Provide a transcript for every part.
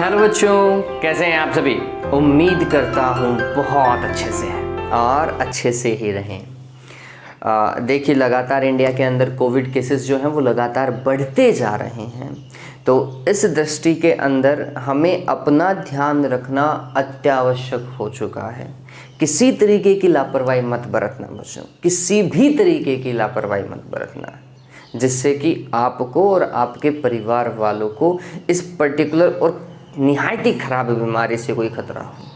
Hello बच्चों, कैसे हैं आप सभी। उम्मीद करता हूँ बहुत अच्छे से हैं और अच्छे से ही रहें। देखिए, लगातार इंडिया के अंदर कोविड केसेस जो हैं वो लगातार बढ़ते जा रहे हैं। तो इस दृष्टि के अंदर हमें अपना ध्यान रखना अत्यावश्यक हो चुका है। किसी तरीके की लापरवाही मत बरतना बच्चों, किसी भी तरीके की लापरवाही मत बरतना, जिससे कि आपको और आपके परिवार वालों को इस पर्टिकुलर और निहायत ही ख़राब बीमारी से कोई खतरा हो।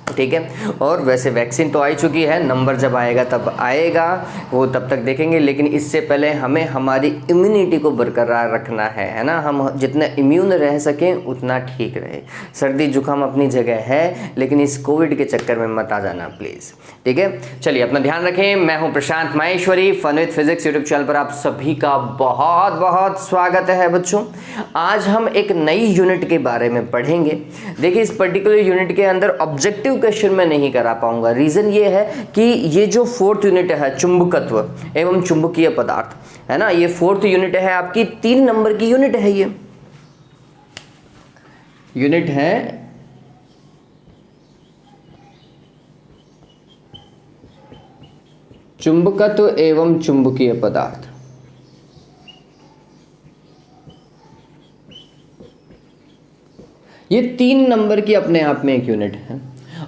ठीक है। और वैसे वैक्सीन तो आ चुकी है, नंबर जब आएगा तब आएगा, वो तब तक देखेंगे। लेकिन इससे पहले हमें हमारी इम्यूनिटी को बरकरार रखना है ना। हम जितना इम्यून रह सकें उतना ठीक रहे। सर्दी जुकाम अपनी जगह है, लेकिन इस कोविड के चक्कर में मत आ जाना प्लीज़। ठीक है, चलिए अपना ध्यान रखें। मैं हूं Prashant Maheshwari, fun with physics YouTube channel पर आप सभी का बहुत बहुत स्वागत है बच्चों। आज हम एक नई यूनिट के बारे में पढ़ेंगे। देखिए, इस पर्टिकुलर यूनिट के अंदर ऑब्जेक्टिव क्वेश्चन में नहीं करा पाऊंगा। रीजन ये है कि ये जो फोर्थ यूनिट है, चुंबकत्व एवं चुंबकीय पदार्थ, है ना, ये फोर्थ यूनिट है आपकी, 3 नंबर की यूनिट है। ये यूनिट है चुंबकत्व एवं चुंबकीय पदार्थ। ये 3 नंबर की अपने आप में एक यूनिट है।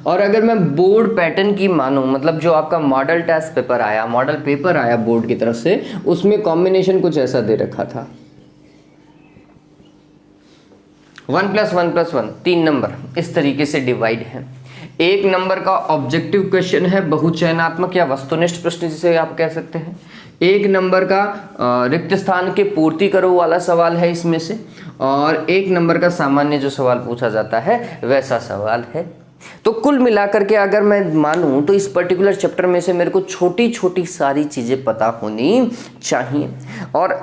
और अगर मैं बोर्ड पैटर्न की मानूं, मतलब जो आपका मॉडल टेस्ट पेपर आया, मॉडल पेपर आया बोर्ड की तरफ से, उसमें कॉम्बिनेशन कुछ ऐसा दे रखा था, 1 + 1 + 1, 3 नंबर इस तरीके से डिवाइड है। 1 नंबर का ऑब्जेक्टिव क्वेश्चन है, बहुचयनात्मक या वस्तुनिष्ठ प्रश्न जिसे आप कह सकते हैं। 1 नंबर का रिक्त स्थान के पूर्ति करो वाला सवाल है इसमें से, और 1 नंबर का सामान्य जो सवाल पूछा जाता है वैसा सवाल है। तो कुल मिलाकर के अगर मैं मानूं तो इस पर्टिकुलर चैप्टर में से मेरे को छोटी छोटी सारी चीज़ें पता होनी चाहिए। और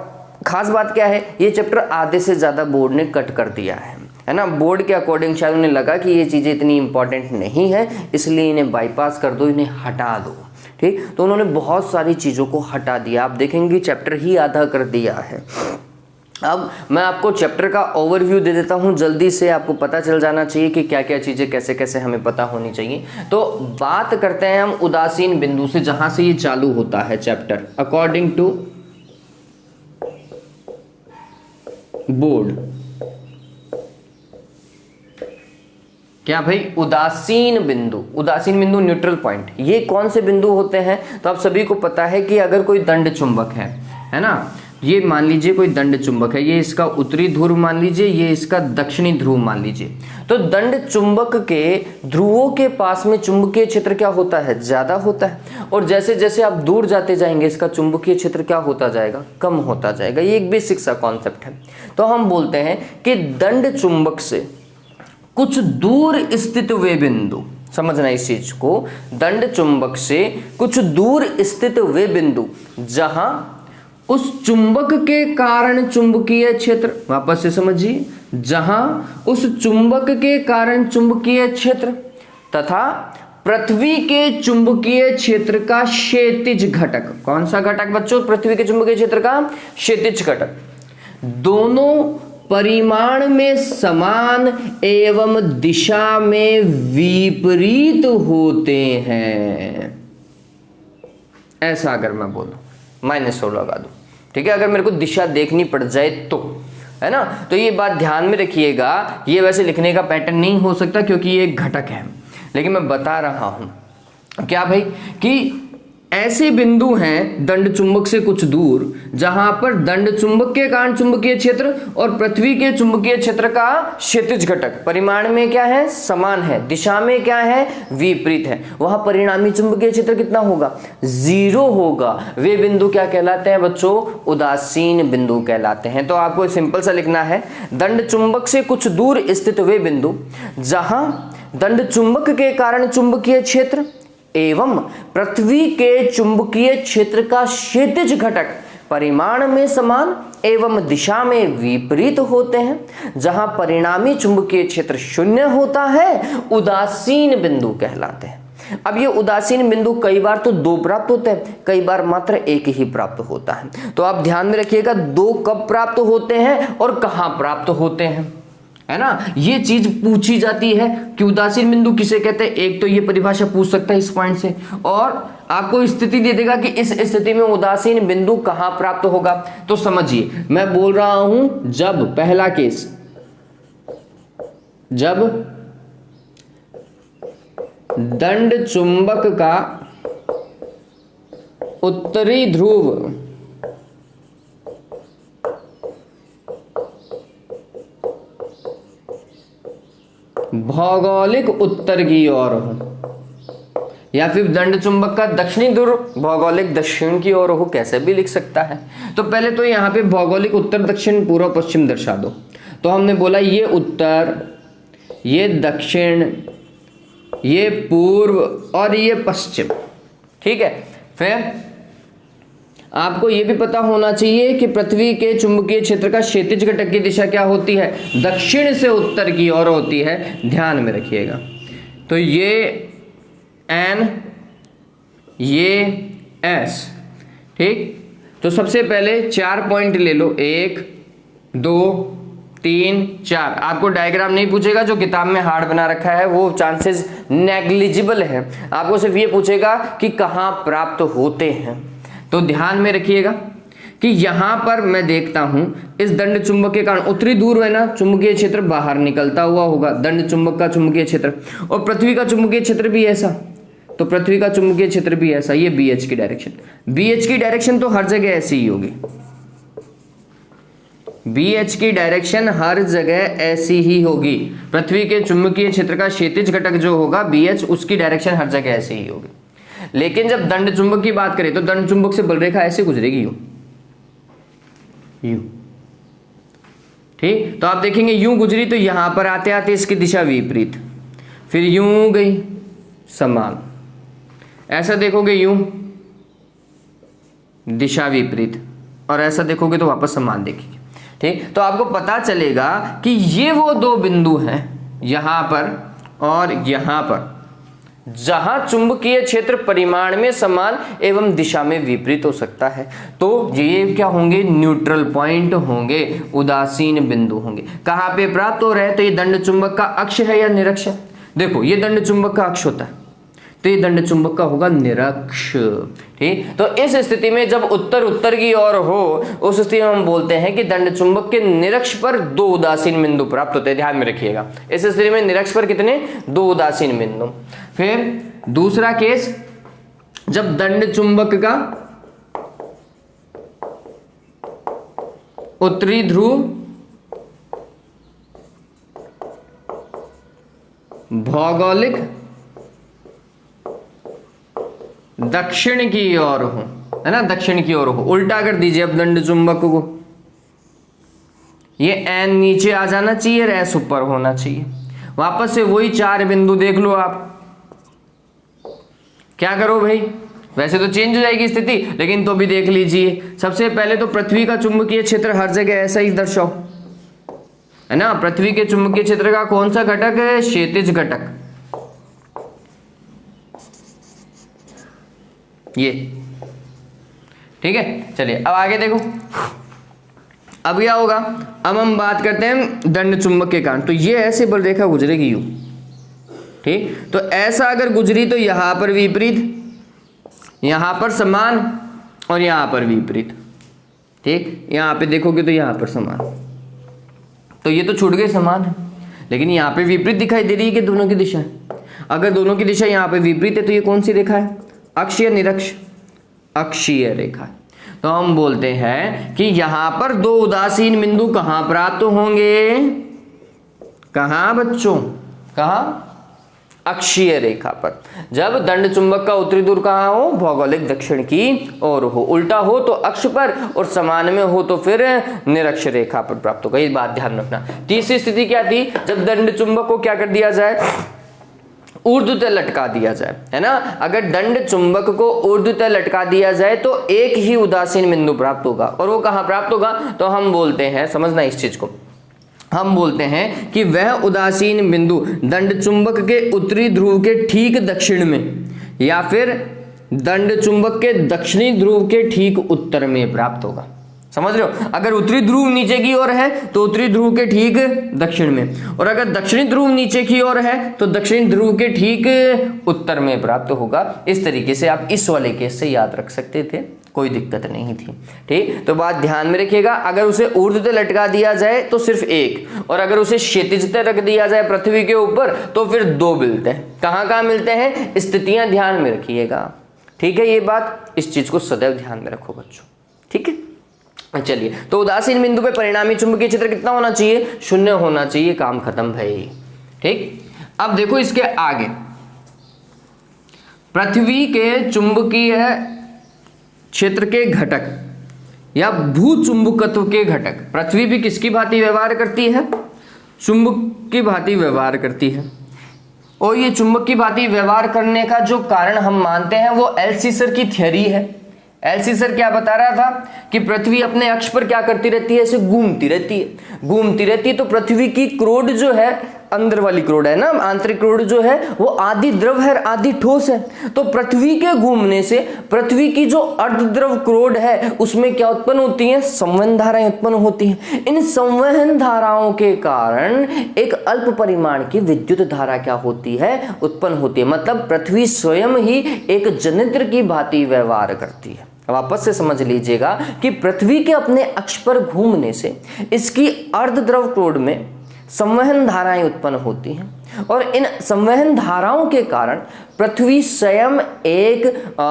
ख़ास बात क्या है, ये चैप्टर आधे से ज़्यादा बोर्ड ने कट कर दिया है ना। बोर्ड के अकॉर्डिंग शायद उन्हें लगा कि ये चीज़ें इतनी इंपॉर्टेंट नहीं है, इसलिए इन्हें बाईपास कर दो, इन्हें हटा दो। ठीक, तो उन्होंने बहुत सारी चीज़ों को हटा दिया। आप देखेंगे चैप्टर ही आधा कर दिया है। अब मैं आपको चैप्टर का ओवरव्यू दे देता हूं जल्दी से, आपको पता चल जाना चाहिए कि क्या क्या चीज़ें कैसे कैसे हमें पता होनी चाहिए। तो बात करते हैं हम उदासीन बिंदु से, जहां से ये चालू होता है चैप्टर अकॉर्डिंग टू बोर्ड। क्या भाई, उदासीन बिंदु। उदासीन बिंदु, न्यूट्रल पॉइंट, ये कौन से बिंदु होते हैं? तो आप सभी को पता है कि अगर कोई दंड चुंबक है ना, ये मान लीजिए कोई दंड चुंबक है, ये इसका उत्तरी ध्रुव मान लीजिए, ये इसका दक्षिणी ध्रुव मान लीजिए। तो दंड चुंबक के ध्रुवों के पास में चुंबकीय क्षेत्र क्या होता है? ज्यादा होता है। और जैसे जैसे आप दूर जाते जाएंगे इसका चुंबकीय क्षेत्र क्या होता जाएगा? कम होता जाएगा। ये एक बेसिक सा कॉन्सेप्ट है। तो हम बोलते हैं कि दंड चुंबक से कुछ दूर स्थित वे बिंदु, समझना इस चीज को, दंड चुंबक से कुछ दूर स्थित वे बिंदु जहां उस चुंबक के कारण चुंबकीय क्षेत्र, वापस से समझिए, जहां उस चुंबक के कारण चुंबकीय क्षेत्र तथा पृथ्वी के चुंबकीय क्षेत्र का क्षैतिज घटक, कौन सा घटक बच्चों? पृथ्वी के चुंबकीय क्षेत्र का क्षैतिज घटक, दोनों परिमाण में समान एवं दिशा में विपरीत होते हैं। ऐसा अगर मैं बोलूं, -100 लगा दूं, ठीक है। अगर मेरे को दिशा देखनी पड़ जाए तो, है ना, तो ये बात ध्यान में रखिएगा। ये वैसे लिखने का पैटर्न नहीं हो सकता क्योंकि ये एक घटक है, लेकिन मैं बता रहा हूं क्या भाई, कि ऐसे बिंदु हैं दंड चुंबक से कुछ दूर जहां पर दंड चुंबक के कारण चुंबकीय क्षेत्र और पृथ्वी के चुंबकीय क्षेत्र का क्षैतिज घटक परिमाण में क्या है? समान है, दिशा में क्या है? विपरीत है। वहां परिणामी चुंबकीय क्षेत्र कितना होगा? 0 होगा। वे बिंदु क्या कहलाते हैं बच्चों? उदासीन बिंदु कहलाते हैं। तो आपको सिंपल सा लिखना है, दंड चुंबक से कुछ दूर स्थित वे बिंदु जहां दंड चुंबक के कारण चुंबकीय क्षेत्र एवं पृथ्वी के चुंबकीय क्षेत्र का क्षैतिज घटक परिमाण में समान एवं दिशा में विपरीत होते हैं, जहां परिणामी चुंबकीय क्षेत्र 0 होता है, उदासीन बिंदु कहलाते हैं। अब ये उदासीन बिंदु कई बार तो 2 प्राप्त होते हैं, कई बार मात्र 1 ही प्राप्त होता है। तो आप ध्यान में रखिएगा 2 कब प्राप्त होते हैं और कहां प्राप्त होते हैं। है ना। ये चीज पूछी जाती है कि उदासीन बिंदु किसे कहते हैं। एक तो ये परिभाषा पूछ सकता है इस पॉइंट से, और आपको स्थिति दे देगा कि इस स्थिति में उदासीन बिंदु कहां प्राप्त होगा। तो समझिए मैं बोल रहा हूं, जब पहला केस, जब दंड चुंबक का उत्तरी ध्रुव भौगोलिक उत्तर की ओर हो, या फिर दंड चुंबक का दक्षिणी ध्रुव भौगोलिक दक्षिण की ओर हो, कैसे भी लिख सकता है। तो पहले तो यहाँ पे भौगोलिक उत्तर दक्षिण पूर्व पश्चिम दर्शा दो। तो हमने बोला ये उत्तर, ये दक्षिण, ये पूर्व और ये पश्चिम, ठीक है। फिर आपको ये भी पता होना चाहिए कि पृथ्वी के चुंबकीय क्षेत्र का क्षैतिज घटक की दिशा क्या होती है, दक्षिण से उत्तर की ओर होती है, ध्यान में रखिएगा। तो ये एन, ये एस, ठीक। तो सबसे पहले 4 पॉइंट ले लो, 1 2 3 4। आपको डायग्राम नहीं पूछेगा, जो किताब में हार्ड बना रखा है वो चांसेस नेग्लिजिबल है। आपको सिर्फ ये पूछेगा कि कहाँ प्राप्त होते हैं। तो ध्यान में रखिएगा कि यहां पर मैं देखता हूं इस दंड चुंबक के कारण उत्तरी ध्रुव है ना, चुंबकीय क्षेत्र बाहर निकलता हुआ होगा, दंड चुंबक का चुंबकीय क्षेत्र, और पृथ्वी का चुंबकीय क्षेत्र भी ऐसा। तो पृथ्वी का चुंबकीय क्षेत्र भी ऐसा, ये BH की डायरेक्शन, BH की डायरेक्शन तो हर जगह ऐसी ही होगी, BH की डायरेक्शन हर जगह ऐसी ही होगी। पृथ्वी के चुंबकीय क्षेत्र का क्षैतिज घटक जो होगा BH, उसकी डायरेक्शन हर जगह ऐसी ही होगी। लेकिन जब दंड चुंबक की बात करें तो दंड चुंबक से बल रेखा ऐसे गुजरेगी, यूं यूं, ठीक। तो आप देखेंगे यूं गुजरी तो यहां पर आते आते इसकी दिशा विपरीत, फिर यूं गई समान, ऐसा देखोगे यूं दिशा विपरीत, और ऐसा देखोगे तो वापस समान देखेंगे, ठीक। तो आपको पता चलेगा कि ये वो दो बिंदु हैं यहां पर और यहां पर, जहां चुंबकीय क्षेत्र परिमाण में समान एवं दिशा में विपरीत हो सकता है। तो ये क्या होंगे, न्यूट्रल पॉइंट होंगे, उदासीन बिंदु होंगे। कहां पे प्राप्त हो रहे हैं, तो ये दंड चुंबक का अक्ष है या निरक्ष है। देखो ये दंड चुंबक का अक्ष होता है, तो ये दंड चुंबक का होगा निरक्ष, ठीक। तो इस स्थिति में जब उत्तर उत्तर की ओर हो, उस स्थिति में हम बोलते हैं कि दंड चुंबक के निरक्ष पर दो उदासीन बिंदु प्राप्त होते हैं। ध्यान में रखिएगा, इस स्थिति में निरक्ष पर कितने, दो उदासीन बिंदु। फिर दूसरा केस, जब दंड चुंबक का उत्तरी ध्रुव भौगोलिक दक्षिण की ओर हो, है ना, दक्षिण की ओर हो। उल्टा कर दीजिए अब दंड चुंबक को, ये एन नीचे आ जाना चाहिए और एस ऊपर होना चाहिए। वापस से वही 4 बिंदु देख लो आप, क्या करो भाई, वैसे तो चेंज हो जाएगी स्थिति, लेकिन तो भी देख लीजिए। सबसे पहले तो पृथ्वी का चुंबकीय क्षेत्र हर जगह ऐसा ही दर्शाओ, है ना। पृथ्वी के चुंबकीय क्षेत्र का कौन सा घटक है, क्षैतिज घटक, ये, ठीक है। चलिए अब आगे देखो, अब क्या होगा, अब हम बात करते हैं दंड चुंबक के कारण। तो ये ऐसे बल रेखा गुजरेगी यूं, ठीक। तो ऐसा अगर गुजरी तो यहां पर विपरीत, यहां पर समान और यहां पर विपरीत, ठीक। यहां पे देखोगे तो यहां पर समान, तो ये तो छूट गए समान है, लेकिन यहां पे विपरीत दिखाई दे रही है कि दोनों की दिशा है। अगर दोनों की दिशा यहां पे विपरीत है तो ये कौन सी रेखा है, अक्षीय निरक्ष, अक्षीय रेखा। तो हम बोलते हैं कि यहां पर दो उदासीन बिंदु कहां प्राप्त होंगे, कहां बच्चों, कहां, अक्षीय रेखा पर। जब दंड चुंबक का उत्तरी ध्रुव कहां हो, भौगोलिक दक्षिण की ओर हो। उल्टा हो तो अक्ष पर, और समान में हो तो फिर निरक्ष रेखा पर प्राप्त होगा। ये बात ध्यान रखना। तीसरी स्थिति क्या थी, जब दंड चुंबक को क्या कर दिया जाए, ऊर्ध्वतः लटका दिया जाए, है ना। अगर दंड चुंबक को ऊर्ध्वतः लटका दिया जाए तो एक ही उदासीन बिंदु प्राप्त होगा, और वो कहां प्राप्त होगा, तो हम बोलते हैं, समझना इस चीज को, हम बोलते हैं कि वह उदासीन बिंदु दंड चुंबक के उत्तरी ध्रुव के ठीक दक्षिण में, या फिर दंड चुंबक के दक्षिणी ध्रुव के ठीक उत्तर में प्राप्त होगा। समझ रहे हो? अगर उत्तरी ध्रुव नीचे की ओर है तो उत्तरी ध्रुव के ठीक दक्षिण में, और अगर दक्षिणी ध्रुव नीचे की ओर है तो दक्षिणी ध्रुव के ठीक उत्तर में प्राप्त होगा। इस तरीके से आप इस वाले केस से याद रख सकते थे, कोई दिक्कत नहीं थी। ठीक, तो बात ध्यान में रखिएगा, अगर उसे ऊर्ध्व लटका दिया जाए तो सिर्फ एक, और अगर उसे क्षैतिज रख दिया जाए पृथ्वी के ऊपर तो फिर दो मिलते हैं। कहां कहां मिलते हैं, स्थितियां ध्यान में रखिएगा। ठीक है, ये बात, इस चीज को सदैव ध्यान में रखो बच्चों। ठीक है, चलिए, तो उदासीन बिंदु पे परिणामी चुंबकीय क्षेत्र कितना होना चाहिए, 0 होना चाहिए, काम खत्म भाई। ठीक, अब देखो इसके आगे, पृथ्वी के चुंबकीय क्षेत्र के घटक या भू चुंबकत्व के घटक, पृथ्वी भी किसकी भांति व्यवहार करती है, चुंबक की भांति व्यवहार करती है। और ये चुंबक की भांति व्यवहार करने का जो कारण हम मानते हैं वो एल्सीसर की थ्योरी है। एल्सीसर क्या बता रहा था कि पृथ्वी अपने अक्ष पर क्या करती रहती है, ऐसे घूमती रहती है, तो पृथ्वी की क्रोड जो है, अंदर वाली क्रोड है ना, आंतरिक क्रोड जो है वो आधी द्रव है, आधी ठोस है। तो पृथ्वी के घूमने से पृथ्वी की जो अर्धद्रव क्रोड है उसमें क्या उत्पन्न होती है, संवहन धाराएं उत्पन्न होती हैं। इन संवहन धाराओं के कारण एक अल्प परिमाण की विद्युत धारा क्या होती है, उत्पन्न होती है। मतलब पृथ्वी स्वयं ही एक जनित्र की भांति व्यवहार करती है। वापस से समझ लीजिएगा कि पृथ्वी के अपने अक्ष पर घूमने से इसकी अर्धद्रव क्रोड में संवहन धाराएं उत्पन्न होती हैं, और इन संवहन धाराओं के कारण पृथ्वी स्वयं एक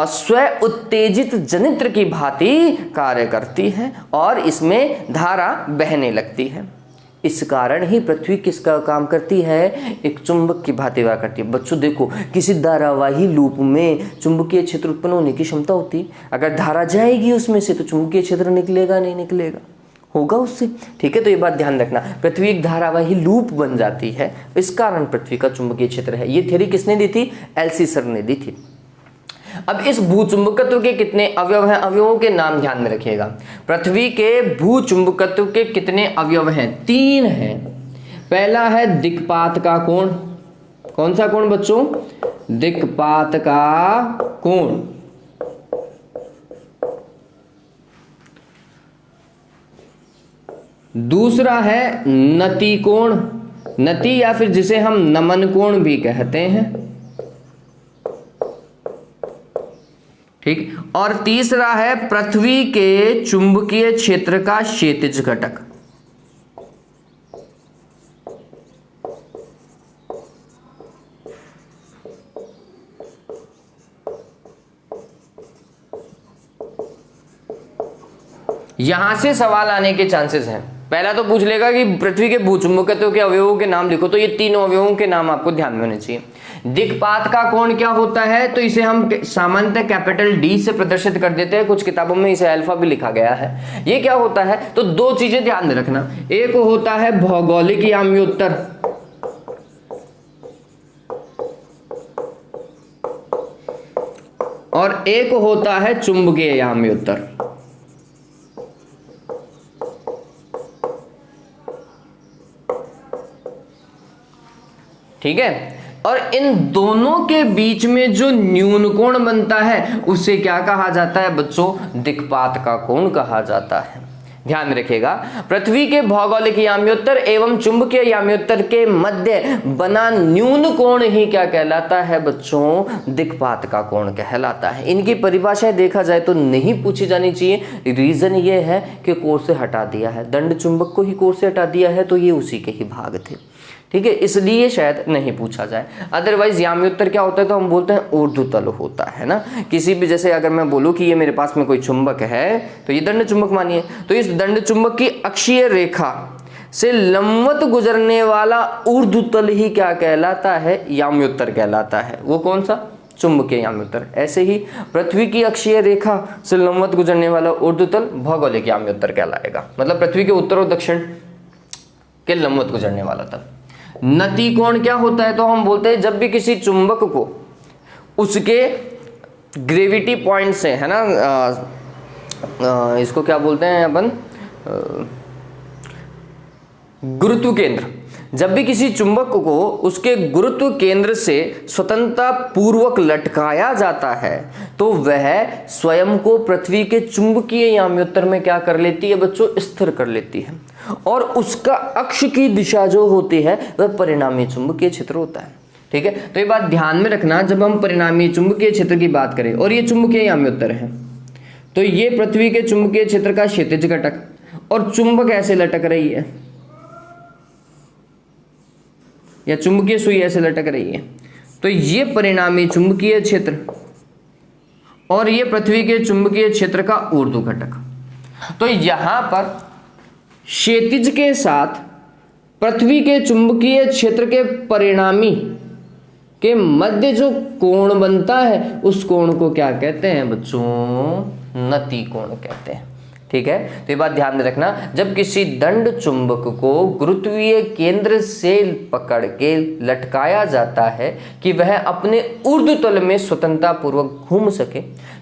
स्व उत्तेजित जनित्र की भांति कार्य करती है और इसमें धारा बहने लगती है। इस कारण ही पृथ्वी किसका काम करती है, एक चुंबक की भांति व्यवहार करती है। बच्चों देखो, किसी धारावाही लूप में चुंबकीय क्षेत्र उत्पन्न होने की क्षमता होती है। अगर धारा जाएगी उसमें से तो चुंबकीय क्षेत्र निकलेगा नहीं, निकलेगा, होगा उससे। ठीक है, तो ये बात ध्यान रखना, पृथ्वी एक धारावाही लूप बन जाती है, इस कारण पृथ्वी का चुंबकीय क्षेत्र है। ये थ्योरी किसने दी थी, एल्सीसर ने दी थी। अब इस भूचुंबकत्व के कितने अवयव हैं, अवयवों के नाम ध्यान में रखिएगा। पृथ्वी के भूचुंबकत्व के कितने अवयव हैं, 3 हैं। पहला है दिक्पात का कोण। कौन सा कोण बच्चों, दिक्पात का कोण। दूसरा है नति कोण, नति या फिर जिसे हम नमन कोण भी कहते हैं। ठीक, और तीसरा है पृथ्वी के चुंबकीय क्षेत्र का क्षैतिज घटक। यहां से सवाल आने के चांसेस हैं। पहला तो पूछ लेगा कि पृथ्वी के भूचुंबकत्व के अवयवों के नाम लिखो, तो ये तीनों अवयवों के नाम आपको ध्यान में होने चाहिए। दिक्पात का कोण क्या होता है, तो इसे हम सामान्यतः कैपिटल डी से प्रदर्शित कर देते हैं, कुछ किताबों में इसे अल्फा भी लिखा गया है। ये क्या होता है, तो 2 चीजें ध्यान में रखना, एक होता है भौगोलिक याम्योत्तर, और एक होता है चुंबकीय याम्योत्तर। ठीक है, और इन दोनों के बीच में जो न्यून कोण बनता है उसे क्या कहा जाता है बच्चों, दिक्पात का कोण कहा जाता है। ध्यान रखिएगा, पृथ्वी के भौगोलिक याम्योत्तर एवं चुंबकीय याम्योत्तर के मध्य बना न्यून कोण ही क्या कहलाता है बच्चों, दिक्पात का कोण कहलाता है। इनकी परिभाषाएं देखा जाए तो नहीं पूछी जानी चाहिए। रीजन ये है कि कोर्स से हटा दिया है, दंड चुंबक को ही कोर्स से हटा दिया है, तो ये उसी के ही भाग थे। ठीक है, इसलिए शायद नहीं पूछा जाए। अदरवाइज याम्योत्तर क्या होता है, तो हम बोलते हैं ऊर्ध्वतल होता है ना। किसी भी, जैसे अगर मैं बोलूं कि ये मेरे पास में कोई चुंबक है तो ये दंड चुंबक मानिए, तो इस दंड चुंबक की अक्षीय रेखा से लंबवत गुजरने वाला ऊर्ध्वतल ही क्या कहलाता है, याम्योत्तर कहलाता है। वो कौन सा, चुंबकीय याम्योत्तर। ऐसे ही पृथ्वी की अक्षीय रेखा से लंबवत गुजरने वाला ऊर्ध्वतल भौगोलिक याम्योत्तर कहलाएगा, मतलब पृथ्वी के उत्तर और दक्षिण के लंबवत गुजरने वाला तल। नति कोण क्या होता है, तो हम बोलते हैं जब भी किसी चुंबक को उसके ग्रेविटी पॉइंट से, है ना, इसको क्या बोलते हैं अपन, गुरुत्व केंद्र, जब भी किसी चुंबक को उसके गुरुत्व केंद्र से स्वतंत्रता पूर्वक लटकाया जाता है तो वह स्वयं को पृथ्वी के चुंबकीय याम्योत्तर में क्या कर लेती है बच्चों, स्थिर कर लेती है, और उसका अक्ष की दिशा जो होती है वह परिणामी चुंबकीय क्षेत्र होता है। ठीक है, तो ये बात ध्यान में रखना, जब हम परिणामी चुंबकीय क्षेत्र की बात करें और ये चुंबकीय याम्योत्तर है तो ये पृथ्वी के चुंबकीय क्षेत्र का क्षैतिज घटक, और चुंबक ऐसे लटक रही है या चुंबकीय सुई ऐसे लटक रही है, तो ये परिणामी चुंबकीय क्षेत्र और ये पृथ्वी के चुंबकीय क्षेत्र का ऊर्ध्व घटक। तो यहां पर क्षैतिज के साथ पृथ्वी के चुंबकीय क्षेत्र के परिणामी के मध्य जो कोण बनता है उस कोण को क्या कहते हैं बच्चों, नति कोण कहते हैं। ठीक है, तो ये बात ध्यान में रखना, जब किसी दंड चुंबक को गुरुत्वीय केंद्र से पकड़ के लटकाया जाता है कि वह अपने ऊर्ध्व तल में स्वतंत्रता पूर्वक घूम सके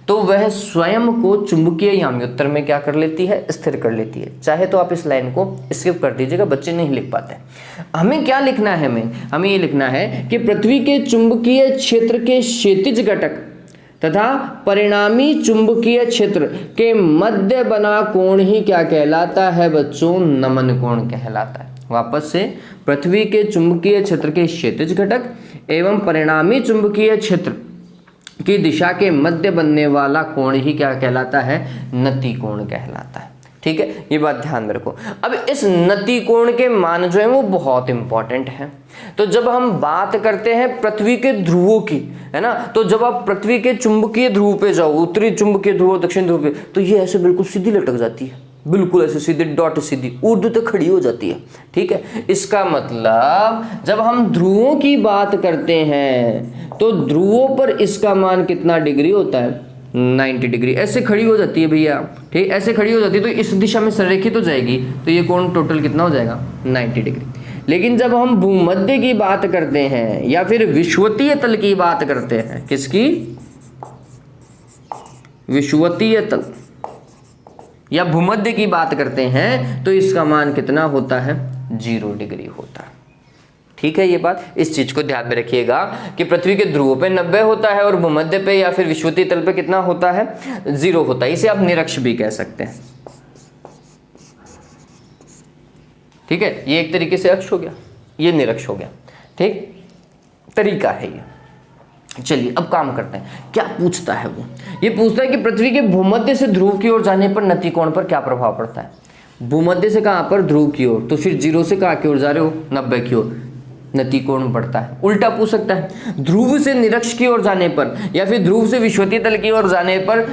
तो वह स्वयं को चुंबकीय याम्योत्तर में क्या कर लेती है, स्थिर कर लेती है। चाहे तो आप इस लाइन को स्किप कर दीजिएगा, बच्चे नहीं लिख पाते। हमें क्या लिखना है, हमें ये लिखना है कि पृथ्वी के चुंबकीय क्षेत्र के क्षैतिज घटक तथा परिणामी चुंबकीय क्षेत्र के मध्य बना कोण ही क्या कहलाता है बच्चों, नमन कोण कहलाता है। वापस से, पृथ्वी के चुंबकीय क्षेत्र के क्षैतिज घटक एवं परिणामी चुंबकीय क्षेत्र की दिशा के मध्य बनने वाला कोण ही क्या कहलाता है, नति कोण कहलाता है। ठीक है, ये बात ध्यान में रखो। अब इस नति कोण के मान जो है वो बहुत इंपॉर्टेंट है। तो जब हम बात करते हैं पृथ्वी के ध्रुवों की, है ना, तो जब आप पृथ्वी के चुंबकीय ध्रुव पे जाओ, उत्तरी चुंबकीय ध्रुव, दक्षिण ध्रुव पे, तो ये ऐसे बिल्कुल सीधी लटक जाती है, बिल्कुल ऐसे सीधी डॉट सीधी ऊर्ध्व तक खड़ी हो जाती है। ठीक है, इसका मतलब जब हम ध्रुवों की बात करते हैं तो ध्रुवों पर इसका मान कितना डिग्री होता है, 90 डिग्री। ऐसे खड़ी हो जाती है भैया, ठीक, ऐसे खड़ी हो जाती है तो इस दिशा में संरेखित हो जाएगी, तो ये कोण टोटल कितना हो जाएगा, 90 डिग्री। लेकिन जब हम भूमध्य की बात करते हैं या फिर विषुवतीय तल की बात करते हैं, किसकी, विषुवतीय तल या भूमध्य की बात करते हैं, तो इसका मान कितना होता है, 0 डिग्री होता है। ठीक है, ये बात, इस चीज को ध्यान में रखिएगा कि पृथ्वी के ध्रुवों पे 90 होता है और भूमध्य पे या फिर विषुवतीय तल पे कितना होता है, 0 होता है। इसे आप निरक्ष भी कह सकते हैं। ठीक है, ये एक तरीके से अक्ष हो गया, ये निरक्ष हो गया। ठीक, तरीका है ये। चलिए अब काम करते हैं, क्या पूछता है वो, ये पूछता है कि पृथ्वी के भूमध्य से ध्रुव की ओर जाने पर नति कोण पर क्या प्रभाव पड़ता है। भूमध्य से कहां पर, ध्रुव की ओर, तो फिर 0 से कहां की ओर जा रहे हो, 90 की ओर, नति कोण बढ़ता है। उल्टा पूछ सकता है, ध्रुव से निरक्ष की ओर जाने पर या फिर ध्रुव से विषुवतीय तल की ओर जाने पर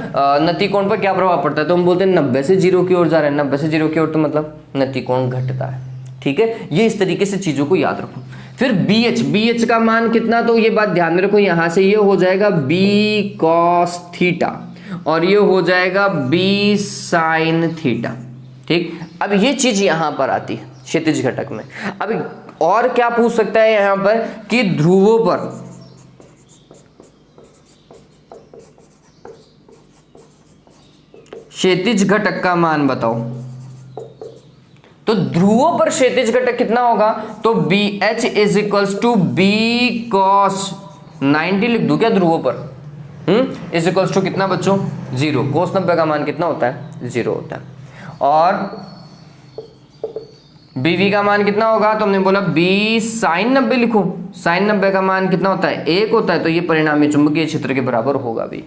नति कोण पर क्या प्रभाव पड़ता है, तो हम बोलते हैं 90 से 0 की ओर जा रहे हैं, 90 से 0 की ओर, तो मतलब नति कोण घटता है। ठीक है, ये इस तरीके से चीजों को याद रखो। फिर BH का मान कितना, तो ये बात ध्यान में रखो, यहां से ये हो जाएगा B cos थीटा और ये हो जाएगा B sin थीटा। ठीक, अब ये चीज यहां पर आती है क्षैतिज घटक में। अब और क्या पूछ सकता है यहां पर कि ध्रुवों पर क्षैतिज घटक का मान बताओ, तो ध्रुवों पर क्षैतिज घटक कितना होगा, तो BH is equals to B cos 90 लिख दूं क्या ध्रुवों पर, इज इक्वल्स टू कितना बच्चों, 0। cos 90 का मान कितना होता है, 0 होता है। और BV का मान कितना होगा, तो हमने बोला B sin 90 लिखो, sin 90 का मान कितना होता है, 1 होता है, तो ये परिणामी चुंबकीय क्षेत्र के बराबर होगा भी।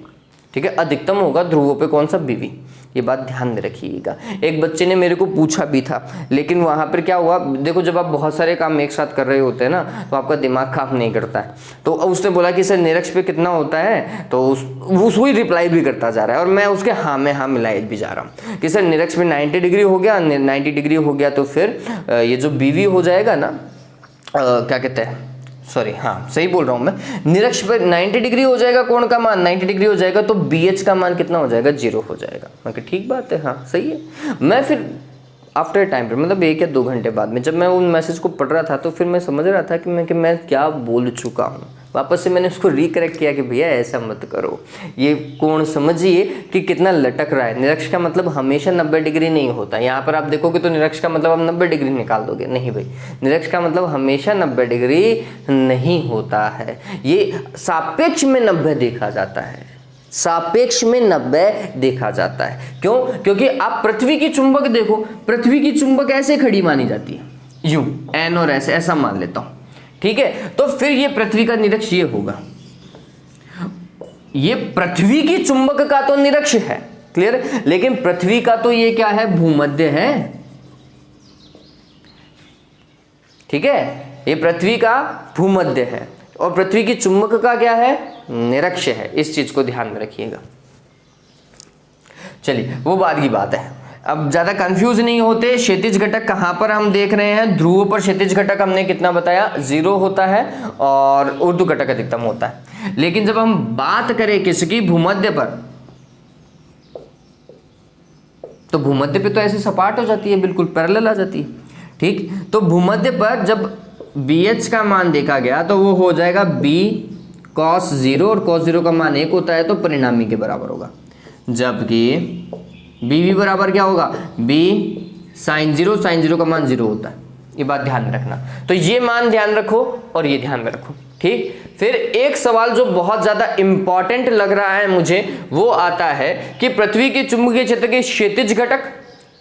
ठीक है, अधिकतम होगा ध्रुवों पे कौन सा, BV। ये बात ध्यान में रखिएगा। एक बच्चे ने मेरे को पूछा भी था, लेकिन वहां पर क्या हुआ, देखो जब आप बहुत सारे काम एक साथ कर रहे होते हैं ना, तो आपका दिमाग काम नहीं करता है। तो उसने बोला कि सर निरक्ष पे कितना होता है, तो उसको ही रिप्लाई भी करता जा रहा है और मैं उसके हाँ में हाँ मिलाए भी जा रहा हूँ कि सर निरक्ष पे 90 डिग्री हो गया, 90 डिग्री हो गया, तो फिर ये जो BV हो जाएगा ना, क्या कहते हैं, सॉरी हाँ सही बोल रहा हूँ मैं, निरक्ष पर 90 डिग्री हो जाएगा, कोण का मान 90 डिग्री हो जाएगा, तो BH का मान कितना हो जाएगा, 0 हो जाएगा। मैं कहा ठीक बात है, हाँ सही है। मैं फिर आफ्टर टाइम पर मतलब 1 या 2 घंटे बाद में जब मैं उन मैसेज को पढ़ रहा था, तो फिर मैं समझ रहा था कि मैं क्या बोल चुका हूँ। वापस से मैंने उसको रिकरेक्ट किया कि भैया ऐसा मत करो, ये कोण समझिए कि कितना लटक रहा है। निरक्ष का मतलब हमेशा 90 डिग्री नहीं होता। यहाँ पर आप देखोगे तो निरक्ष का मतलब आप 90 डिग्री निकाल दोगे, नहीं भाई, निरक्ष का मतलब हमेशा 90 डिग्री नहीं होता है, ये सापेक्ष में 90 देखा जाता है, सापेक्ष में 90 देखा जाता है। क्यों? क्योंकि आप पृथ्वी की चुंबक देखो, पृथ्वी की चुंबक ऐसे खड़ी मानी जाती है, यूं एन और ऐसे, ऐसा मान लेता हूं, ठीक है। तो फिर ये पृथ्वी का निरक्ष ये होगा, ये पृथ्वी की चुंबक का तो निरक्ष है, क्लियर, लेकिन पृथ्वी का तो ये क्या है, भूमध्य है, ठीक है, ये पृथ्वी का भूमध्य है और पृथ्वी की चुंबक का क्या है, निरक्ष है। इस चीज को ध्यान में रखिएगा। चलिए वो बाद की बात है, अब ज्यादा कंफ्यूज नहीं होते। क्षैतिज घटक कहां पर हम देख रहे हैं, ध्रुव पर क्षैतिज घटक हमने कितना बताया, 0 होता है और ऊर्ध्व घटक अधिकतम होता है। लेकिन जब हम बात करें किसकी, भूमध्य पर, तो भूमध्य पे तो ऐसे सपाट हो जाती है, बिल्कुल पैरेलल आ जाती है, ठीक। तो भूमध्य पर जब BH का मान देखा गया तो वो हो जाएगा B cos 0 और cos 0 का मान 1 होता है तो परिणामी के बराबर होगा, जबकि BB बराबर क्या होगा, B sin 0 का मान 0 होता है। ये बात ध्यान में रखना, तो ये मान ध्यान रखो और ये ध्यान में रखो, ठीक। फिर एक सवाल जो बहुत ज्यादा इंपॉर्टेंट लग रहा है मुझे, वो आता है कि पृथ्वी के चुंबकीय क्षेत्र के क्षैतिज घटक,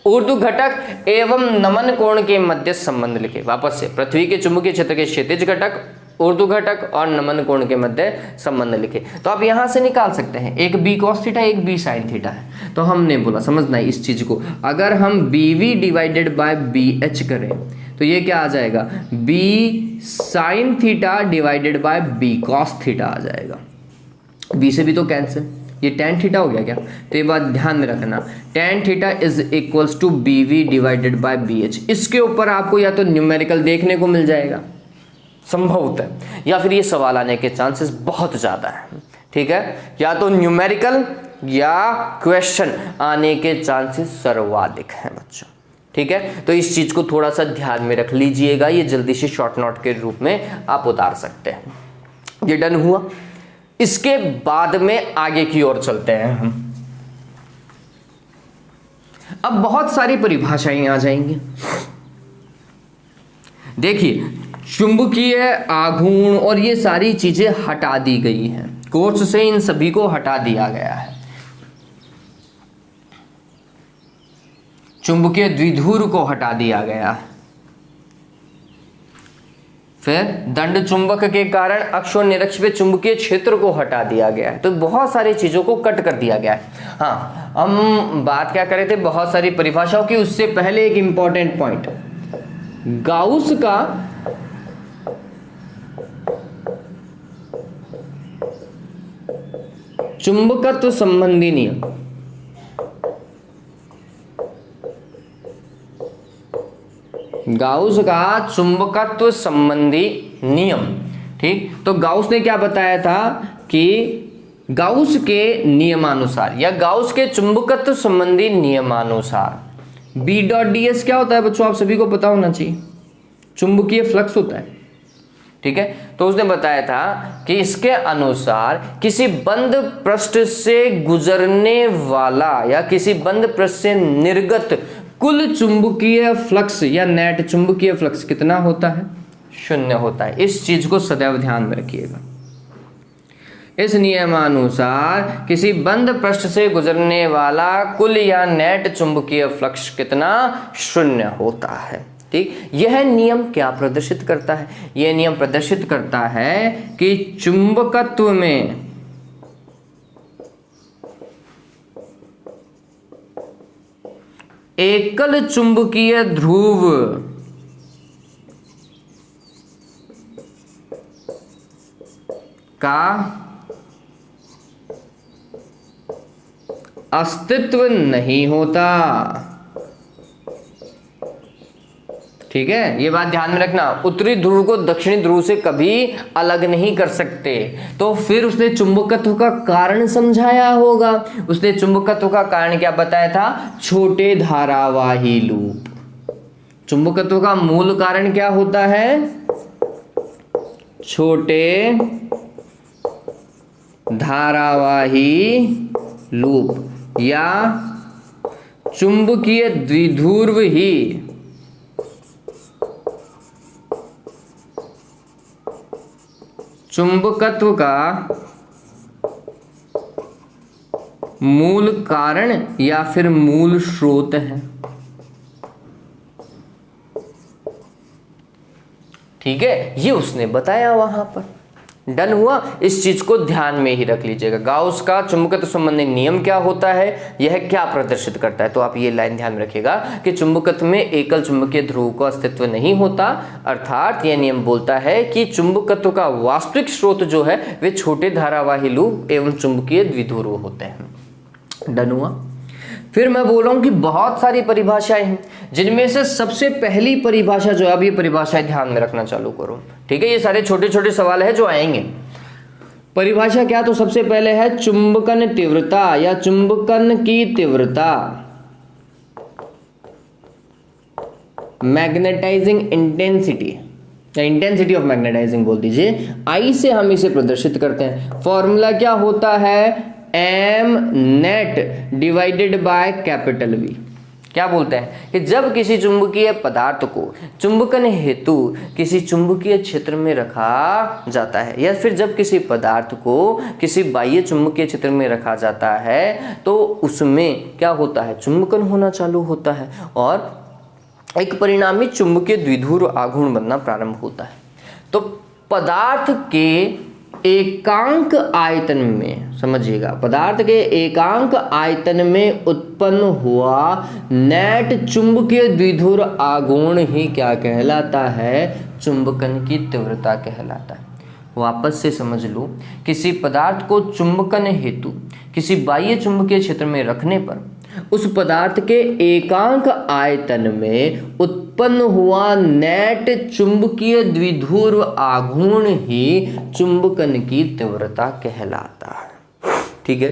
ऊर्ध्व घटक एवं नमन कोण के मध्य संबंध लिखे। वापस से, पृथ्वी के चुंबकीय क्षेत्र के क्षैतिज घटक, ऊर्ध्व घटक और नमन कोण के मध्य संबंध लिखे। तो आप यहां से निकाल सकते हैं, एक B cos थीटा, एक B sin थीटा है। तो हमने बोला, समझना है इस चीज को, अगर हम BV डिवाइडेड बाय BH करें तो ये क्या आ जाएगा, B sin theta divided by B cos theta आ जाएगा। B से भी तो कैंसिल, ये tan थीटा हो गया क्या, तो ये बात ध्यान में रखना, tan theta is equals to BV divided by BH। इसके ऊपर आपको या तो न्यूमेरिकल देखने को मिल जाएगा संभवतः, या फिर ये सवाल आने के चांसेस बहुत ज्यादा है, ठीक है, या तो न्यूमेरिकल या क्वेश्चन आने के चांसेस सर्वाधिक हैं बच्चों, ठीक है। तो इस चीज को थोड़ा सा ध्यान में रख लीजिएगा, ये जल्दी से शॉर्ट नोट के रूप में आप उतार सकते हैं। ये डन हुआ, इसके बाद में आगे की ओर चलते हैं हम। अब बहुत सारी परिभाषाएं आ जाएंगी। देखिए, चुंबकीय आघूर्ण और ये सारी चीजें हटा दी गई हैं, कोर्स से इन सभी को हटा दिया गया है। चुंबकीय द्विध्रुव को हटा दिया गया है। फिर दंड चुंबक के कारण अक्ष और निरक्ष पे चुंबकीय क्षेत्र को हटा दिया गया है। तो बहुत सारी चीजों को कट कर दिया गया है। हाँ, हम बात क्या कर रहे थे, बहुत सारी परिभाषाओं की। उससे पहले एक इंपॉर्टेंट पॉइंट, गाउस का चुंबकत्व संबंधी नियम, गाउस का चुंबकत्व संबंधी नियम, ठीक। तो गाउस ने क्या बताया था कि गाउस के नियमानुसार या गाउस के चुंबकत्व संबंधी नियमानुसार B.ds क्या होता है बच्चों, आप सभी को पता होना चाहिए, चुंबकीय फ्लक्स होता है, ठीक है। तो उसने बताया था कि इसके अनुसार किसी बंद पृष्ठ से गुजरने वाला या किसी बंद पृष्ठ से निर्गत कुल चुंबकीय फ्लक्स या नेट चुंबकीय फ्लक्स कितना होता है, 0 होता है। इस चीज को सदैव ध्यान में रखिएगा। इस नियमानुसार किसी बंद पृष्ठ से गुजरने वाला कुल या नेट चुंबकीय फ्लक्स कितना, 0 होता है, ठीक। यह नियम क्या प्रदर्शित करता है, यह नियम प्रदर्शित करता है कि चुंबकत्व में एकल चुंबकीय ध्रुव का अस्तित्व नहीं होता, ठीक है। ये बात ध्यान में रखना, उत्तरी ध्रुव को दक्षिणी ध्रुव से कभी अलग नहीं कर सकते। तो फिर उसने चुंबकत्व का कारण समझाया होगा। उसने चुंबकत्व का कारण क्या बताया था, छोटे धारावाही लूप। चुंबकत्व का मूल कारण क्या होता है, छोटे धारावाही लूप या चुंबकीय द्विध्रुव ही चुंबकत्व का मूल कारण या फिर मूल स्रोत है। ठीक है, ये उसने बताया वहां पर। डन हुआ। इस चीज को ध्यान में ही रख लीजिएगा। गाउस का चुंबकत्व संबंधी नियम क्या होता है, यह क्या प्रदर्शित करता है। तो आप ये लाइन ध्यान में रखिएगा कि चुंबकत्व में एकल चुंबकीय ध्रुव का अस्तित्व नहीं होता, अर्थात यह नियम बोलता है कि चुंबकत्व का वास्तविक स्रोत जो है वे छोटे धारावाही लूप एवं चुंबकीय द्विध्रुव होते हैं। डन हुआ। फिर मैं बोल रहा हूं कि बहुत सारी परिभाषाएं हैं, जिनमें से सबसे पहली परिभाषा जो है, अब ये परिभाषाएं ध्यान में रखना चालू करो। ठीक है, ये सारे छोटे छोटे सवाल है जो आएंगे। परिभाषा क्या, तो सबसे पहले है चुंबकन तीव्रता या चुंबकन की तीव्रता, मैग्नेटाइजिंग इंटेंसिटी या इंटेंसिटी ऑफ मैग्नेटाइजिंग बोल दीजिए। आई से हम इसे प्रदर्शित करते हैं। फॉर्मूला क्या होता है, M net divided by capital V. क्या बोलते हैं कि जब किसी चुंबकीय पदार्थ को चुंबकन हेतु किसी चुंबकीय क्षेत्र में रखा जाता है, या फिर जब किसी पदार्थ को किसी बाह्य चुंबकीय क्षेत्र में रखा जाता है, तो उसमें क्या होता है, चुंबकन होना चालू होता है और एक परिणामी चुंबकीय द्विध्रुव आघूर्ण बनना प्रारंभ होता है। तो पदार्थ के एकांक आयतन में, समझिएगा, पदार्थ के एकांक आयतन में उत्पन्न हुआ नेट चुंबकीय द्विध्रुव आघूर्ण ही क्या कहलाता है, चुंबकन की तीव्रता कहलाता है। वापस से समझ लो, किसी पदार्थ को चुंबकन हेतु किसी बाह्य चुंबकीय क्षेत्र में रखने पर उस पदार्थ के एकांक आयतन में उत्पन्न हुआ नेट चुंबकीय द्विध्रुव आघूर्ण ही चुंबकन की तीव्रता कहलाता है। ठीक है,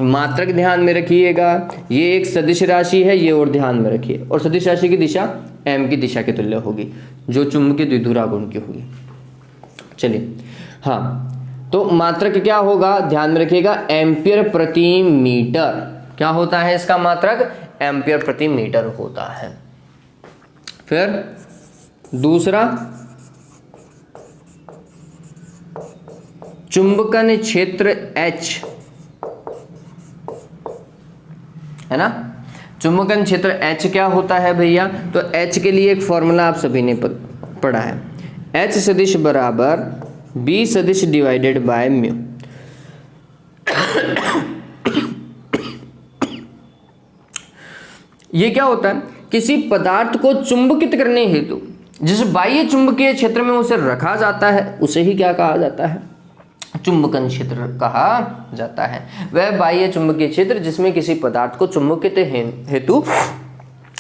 मात्रक ध्यान में रखिएगा, ये एक सदिश राशि है, ये और ध्यान में रखिए। और सदिश राशि की दिशा m की दिशा के तुल्य होगी, जो चुंबकीय द्विध्रुव आघूर्ण की होगी। चलिए, हाँ, तो मात्रक क्या होगा, ध्यान में रखिएगा, एम्पियर प्रति मीटर। क्या होता है इसका मात्रक, एम्पियर प्रति मीटर होता है। फिर दूसरा, चुंबकन क्षेत्र H है ना। चुंबकन क्षेत्र H क्या होता है भैया, तो H के लिए एक फॉर्मूला आप सभी ने पढ़ा है, H सदिश बराबर B सदिश डिवाइडेड बाय म्यू। ये क्या होता है, किसी पदार्थ को चुंबकित करने हेतु जिस बाह्य चुंबकीय क्षेत्र में उसे रखा जाता है, उसे ही क्या कहा जाता है, चुंबकन क्षेत्र कहा जाता है। वह बाह्य चुंबकीय क्षेत्र जिसमें किसी पदार्थ को चुंबकित हेतु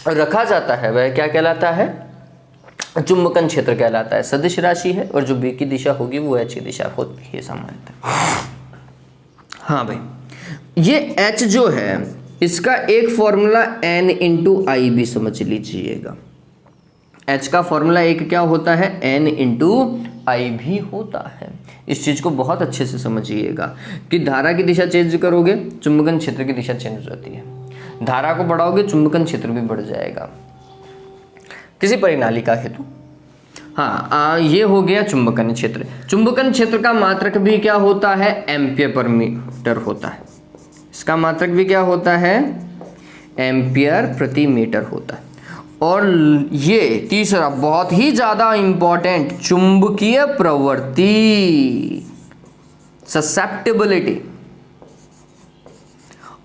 रखा जाता है, वह क्या कहलाता है, चुंबकन क्षेत्र कहलाता है। सदिश राशि है और जो B की दिशा होगी वो H की दिशा होती है सामान्यतः। हाँ भाई, ये H जो है इसका एक फॉर्मूला N इंटू आई भी समझ लीजिएगा। H का फॉर्मूला एक क्या होता है, N इंटू आई भी होता है। इस चीज को बहुत अच्छे से समझिएगा कि धारा की दिशा चेंज करोगे, चुंबकन क्षेत्र की दिशा चेंज हो जाती है। धारा को बढ़ाओगे, चुंबकन क्षेत्र भी बढ़ जाएगा किसी परिणाली का हेतु। हाँ, ये हो गया चुंबकन क्षेत्र। चुंबकन क्षेत्र का मात्रक भी क्या होता है, एम्पियर पर मीटर होता है। इसका मात्रक भी क्या होता है, एम्पियर प्रति मीटर होता है। और ये तीसरा बहुत ही ज्यादा इंपॉर्टेंट, चुंबकीय प्रवृत्ति, ससेप्टिबिलिटी।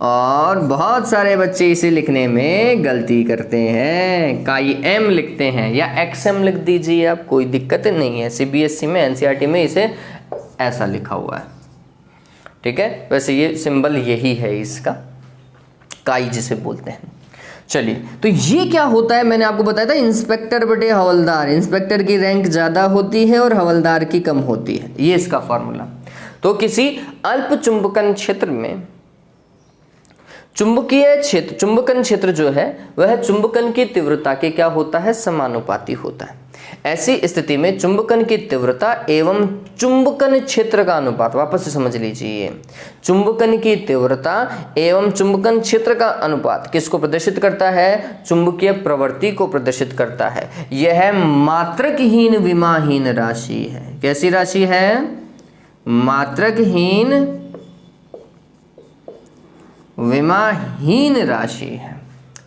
और बहुत सारे बच्चे इसे लिखने में गलती करते हैं, काई एम लिखते हैं या एक्सएम लिख दीजिए आप, कोई दिक्कत नहीं है। सीबीएसई में, एनसीईआरटी में इसे ऐसा लिखा हुआ है। ठीक है, वैसे ये सिंबल यही है इसका, काई जिसे बोलते हैं। चलिए, तो ये क्या होता है, मैंने आपको बताया था इंस्पेक्टर बटे हवलदार। इंस्पेक्टर की रैंक ज़्यादा होती है और हवलदार की कम होती है, ये इसका फॉर्मूला। तो किसी अल्प चुंबकन क्षेत्र में चुंबकीय क्षेत्र, चुंबकन क्षेत्र जो है वह चुंबकन की तीव्रता के क्या होता है, समानुपाती होता है। ऐसी स्थिति में चुंबकन की तीव्रता एवं चुंबकन क्षेत्र का अनुपात, वापस से समझ लीजिए, चुंबकन की तीव्रता एवं चुंबकन क्षेत्र का अनुपात किसको प्रदर्शित करता है? चुंबकीय प्रवृत्ति को प्रदर्शित करता है। यह मात्रकहीन विमाहीन राशि है। कैसी राशि है? मात्रकहीन विमाहीन राशि है।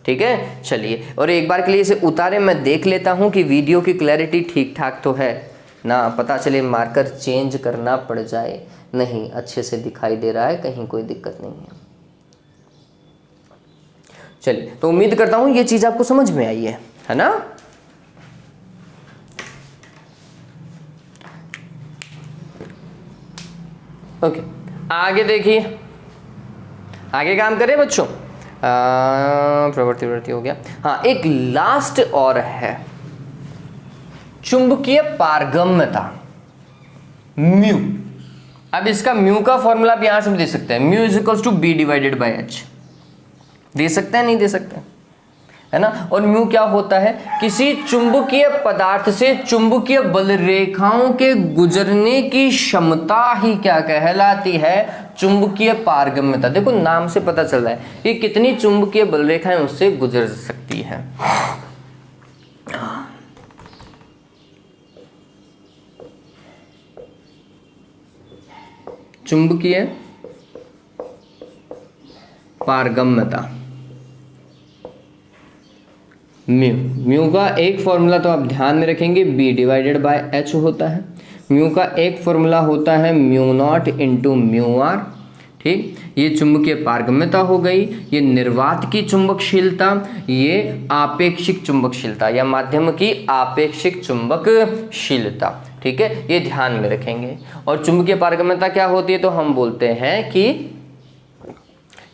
ठीक है, चलिए, और एक बार के लिए इसे उतारे, मैं देख लेता हूं कि वीडियो की क्लैरिटी ठीक ठाक तो है ना, पता चले मार्कर चेंज करना पड़ जाए। नहीं, अच्छे से दिखाई दे रहा है, कहीं कोई दिक्कत नहीं है। चलिए, तो उम्मीद करता हूं ये चीज आपको समझ में आई है ना? ओके, आगे देखिए, आगे काम करें बच्चों। प्रवृत्ति हो गया। हाँ, एक लास्ट और है, चुंबकीय पारगम्यता, म्यू। अब इसका म्यू का फॉर्मूला आप यहां से भी दे सकते हैं, mu is equal to B divided by H. दे सकते हैं, नहीं दे सकते, है ना? और म्यू क्या होता है? किसी चुंबकीय पदार्थ से चुंबकीय बल रेखाओं के गुजरने की क्षमता ही क्या कहलाती है? चुंबकीय पारगम्यता। देखो, नाम से पता चल रहा है कि कितनी चुंबकीय बल रेखाएं उससे गुजर सकती हैं। चुंबकीय पारगम्यता, म्यू का एक फॉर्मूला तो आप ध्यान में रखेंगे, बी डिवाइडेड बाय एच होता है। म्यू का एक फॉर्मूला होता है mu nought into mu r. ठीक, ये चुंबकीय पारगम्यता हो गई, ये निर्वात की चुंबकशीलता, ये आपेक्षिक चुंबकशीलता या माध्यम की आपेक्षिक चुंबकशीलता। ठीक है, ये ध्यान में रखेंगे। और चुंबकीय पारगम्यता क्या होती है? तो हम बोलते हैं कि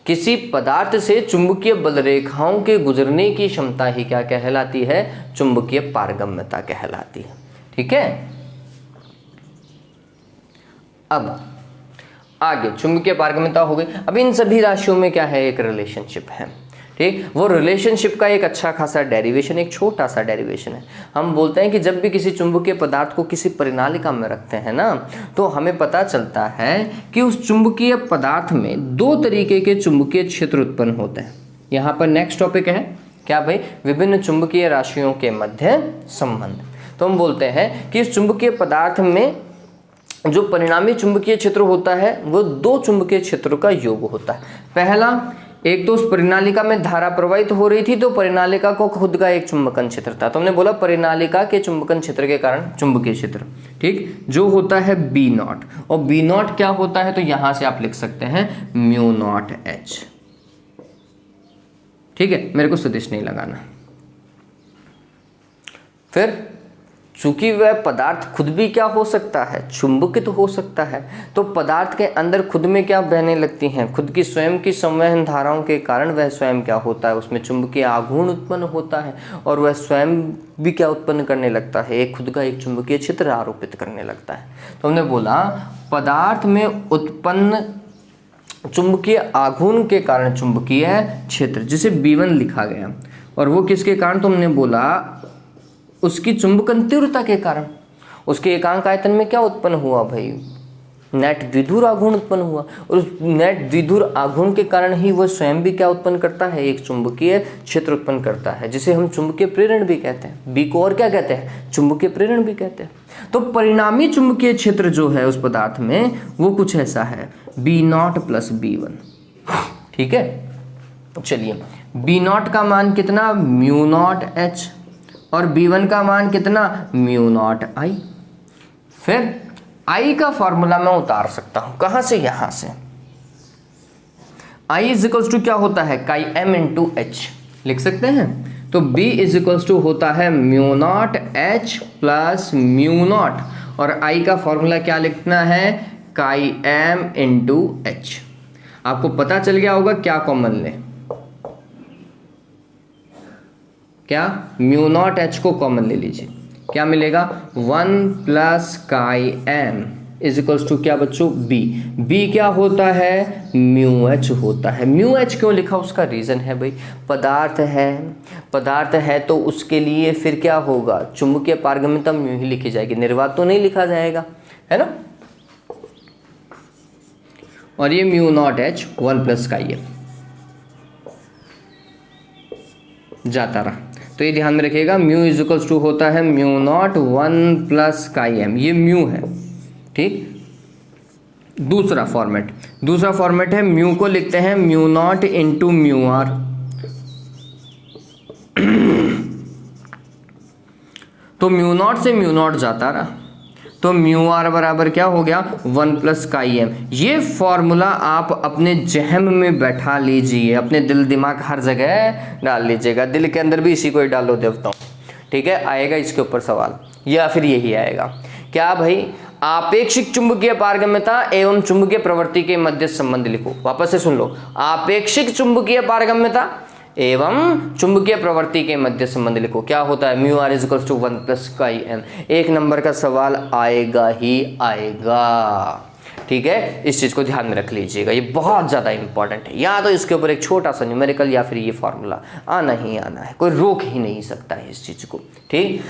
किसी पदार्थ से चुंबकीय बल रेखाओं के गुजरने की क्षमता ही क्या कहलाती है? चुंबकीय पारगम्यता कहलाती है। ठीक है, अब आगे चुंबकीय पारगम्यता हो गई। अब इन सभी राशियों में क्या है? एक रिलेशनशिप है। ठीक, वो रिलेशनशिप का एक अच्छा खासा डेरिवेशन, एक छोटा सा डेरिवेशन है। हम बोलते हैं कि जब भी किसी चुंबकीय पदार्थ को किसी परिनालिका में रखते हैं ना, तो हमें पता चलता है कि उस चुंबकीय पदार्थ में दो तरीके के चुंबकीय क्षेत्र उत्पन्न होते हैं। यहाँ पर नेक्स्ट टॉपिक है क्या भाई? विभिन्न चुंबकीय राशियों के मध्य संबंध। तो हम बोलते हैं कि इस चुंबकीय पदार्थ में जो परिणामी चुंबकीय क्षेत्र होता है वो दो चुंबकीय क्षेत्रों का योग होता है। पहला, एक तो उस परिनालिका में धारा प्रवाहित हो रही थी, तो परिनालिका को खुद का एक चुंबकन क्षेत्र था। तो हमने बोला परिनालिका के चुंबकन क्षेत्र के कारण चुंबकीय क्षेत्र, ठीक, जो होता है बी नॉट। और बी नॉट क्या होता है? तो यहां से आप लिख सकते हैं म्यू नॉट एच। ठीक है, मेरे को सदिश नहीं लगाना। फिर चूंकि वह पदार्थ खुद भी क्या हो सकता है? चुंबकित हो सकता है। तो पदार्थ के अंदर खुद में क्या बहने लगती हैं? खुद की स्वयं की संवहन धाराओं के कारण वह स्वयं क्या होता है? उसमें चुंबकीय आघूर्ण उत्पन्न होता है और वह स्वयं भी क्या उत्पन्न करने लगता है? एक खुद का एक चुंबकीय क्षेत्र आरोपित करने लगता है। तो हमने बोला पदार्थ में उत्पन्न चुंबकीय आघूर्ण के कारण चुंबकीय क्षेत्र, जिसे B1 लिखा गया, और वो किसके कारण? तो हमने बोला उसकी चुंबकन तीव्रता के कारण। उसके एकांक आयतन में क्या उत्पन्न हुआ भाई? नेट द्विध्रुव आघूर्ण उत्पन्न हुआ। और उस नेट द्विध्रुव आघूर्ण के कारण ही वह स्वयं भी क्या उत्पन्न करता है? एक चुंबकीय क्षेत्र उत्पन्न करता है, जिसे हम चुंबकीय प्रेरण भी कहते हैं। बी को और क्या कहते हैं? चुंबकीय प्रेरण भी कहते हैं। तो परिणामी चुंबकीय क्षेत्र जो है उस पदार्थ में वो कुछ ऐसा है, बी नॉट प्लस B1। ठीक है, चलिए, बी नॉट का मान कितना? Mu naught H. और B1 का मान कितना? Mu not I. फिर I का फॉर्मूला मैं उतार सकता हूं, कहां से? यहां से। I इज इक्वल्स टू क्या होता है? काई M इंटू एच लिख सकते हैं। तो B इज इक्वल्स टू होता है mu not H plus mu naught, और I का फॉर्मूला क्या लिखना है? काई M इंटू एच। आपको पता चल गया होगा क्या कॉमन ले, क्या? म्यू नॉट एच को कॉमन ले लीजिए, क्या मिलेगा? 1 plus chi M is equals to क्या बच्चों, बी। बी क्या होता है, म्यू एच होता है। म्यू एच क्यों लिखा, उसका रीज़न है भाई, पदार्थ है तो उसके लिए फिर क्या होगा, चुंबकीय पारगम्यता म्यू ही लिखी जाएगी, निर्वात तो नहीं लिखा जाएगा, है ना। और ये म्यू नॉट एच 1 प्लस का ये जाता रहा, तो ये ध्यान में रखिएगा, म्यू इज इक्वल्स टू होता है म्यू नॉट 1 प्लस का एम, ये म्यू है, ठीक। दूसरा फॉर्मेट है, म्यू को लिखते हैं mu nought into mu r. तो म्यू नॉट से म्यू नॉट जाता रहा, तो म्यू आर बराबर क्या हो गया, 1 प्लस का एम। ये फॉर्मूला आप अपने जहन में बैठा लीजिए, अपने दिल दिमाग हर जगह डाल लीजिएगा, दिल के अंदर भी इसी को ही डालो देवताओं, ठीक है। आएगा इसके ऊपर सवाल, या फिर यही आएगा क्या भाई, आपेक्षिक चुंबकीय पारगम्यता एवं चुंबकीय प्रवृत्ति के मध्य संबंध लिखो। वापस से सुन लो, आपेक्षिक चुंबकीय पारगम्यता एवं चुंबकीय प्रवृत्ति के मध्य संबंध लिखो। क्या होता है, mu r is equals to 1 plus का एम। 1 नंबर का सवाल आएगा ही आएगा, ठीक है। इस चीज को ध्यान में रख लीजिएगा, ये बहुत ज्यादा इंपॉर्टेंट है। या तो इसके ऊपर एक छोटा सा न्यूमेरिकल या फिर ये फॉर्मूला आना ही आना है, कोई रोक ही नहीं सकता है इस चीज को, ठीक।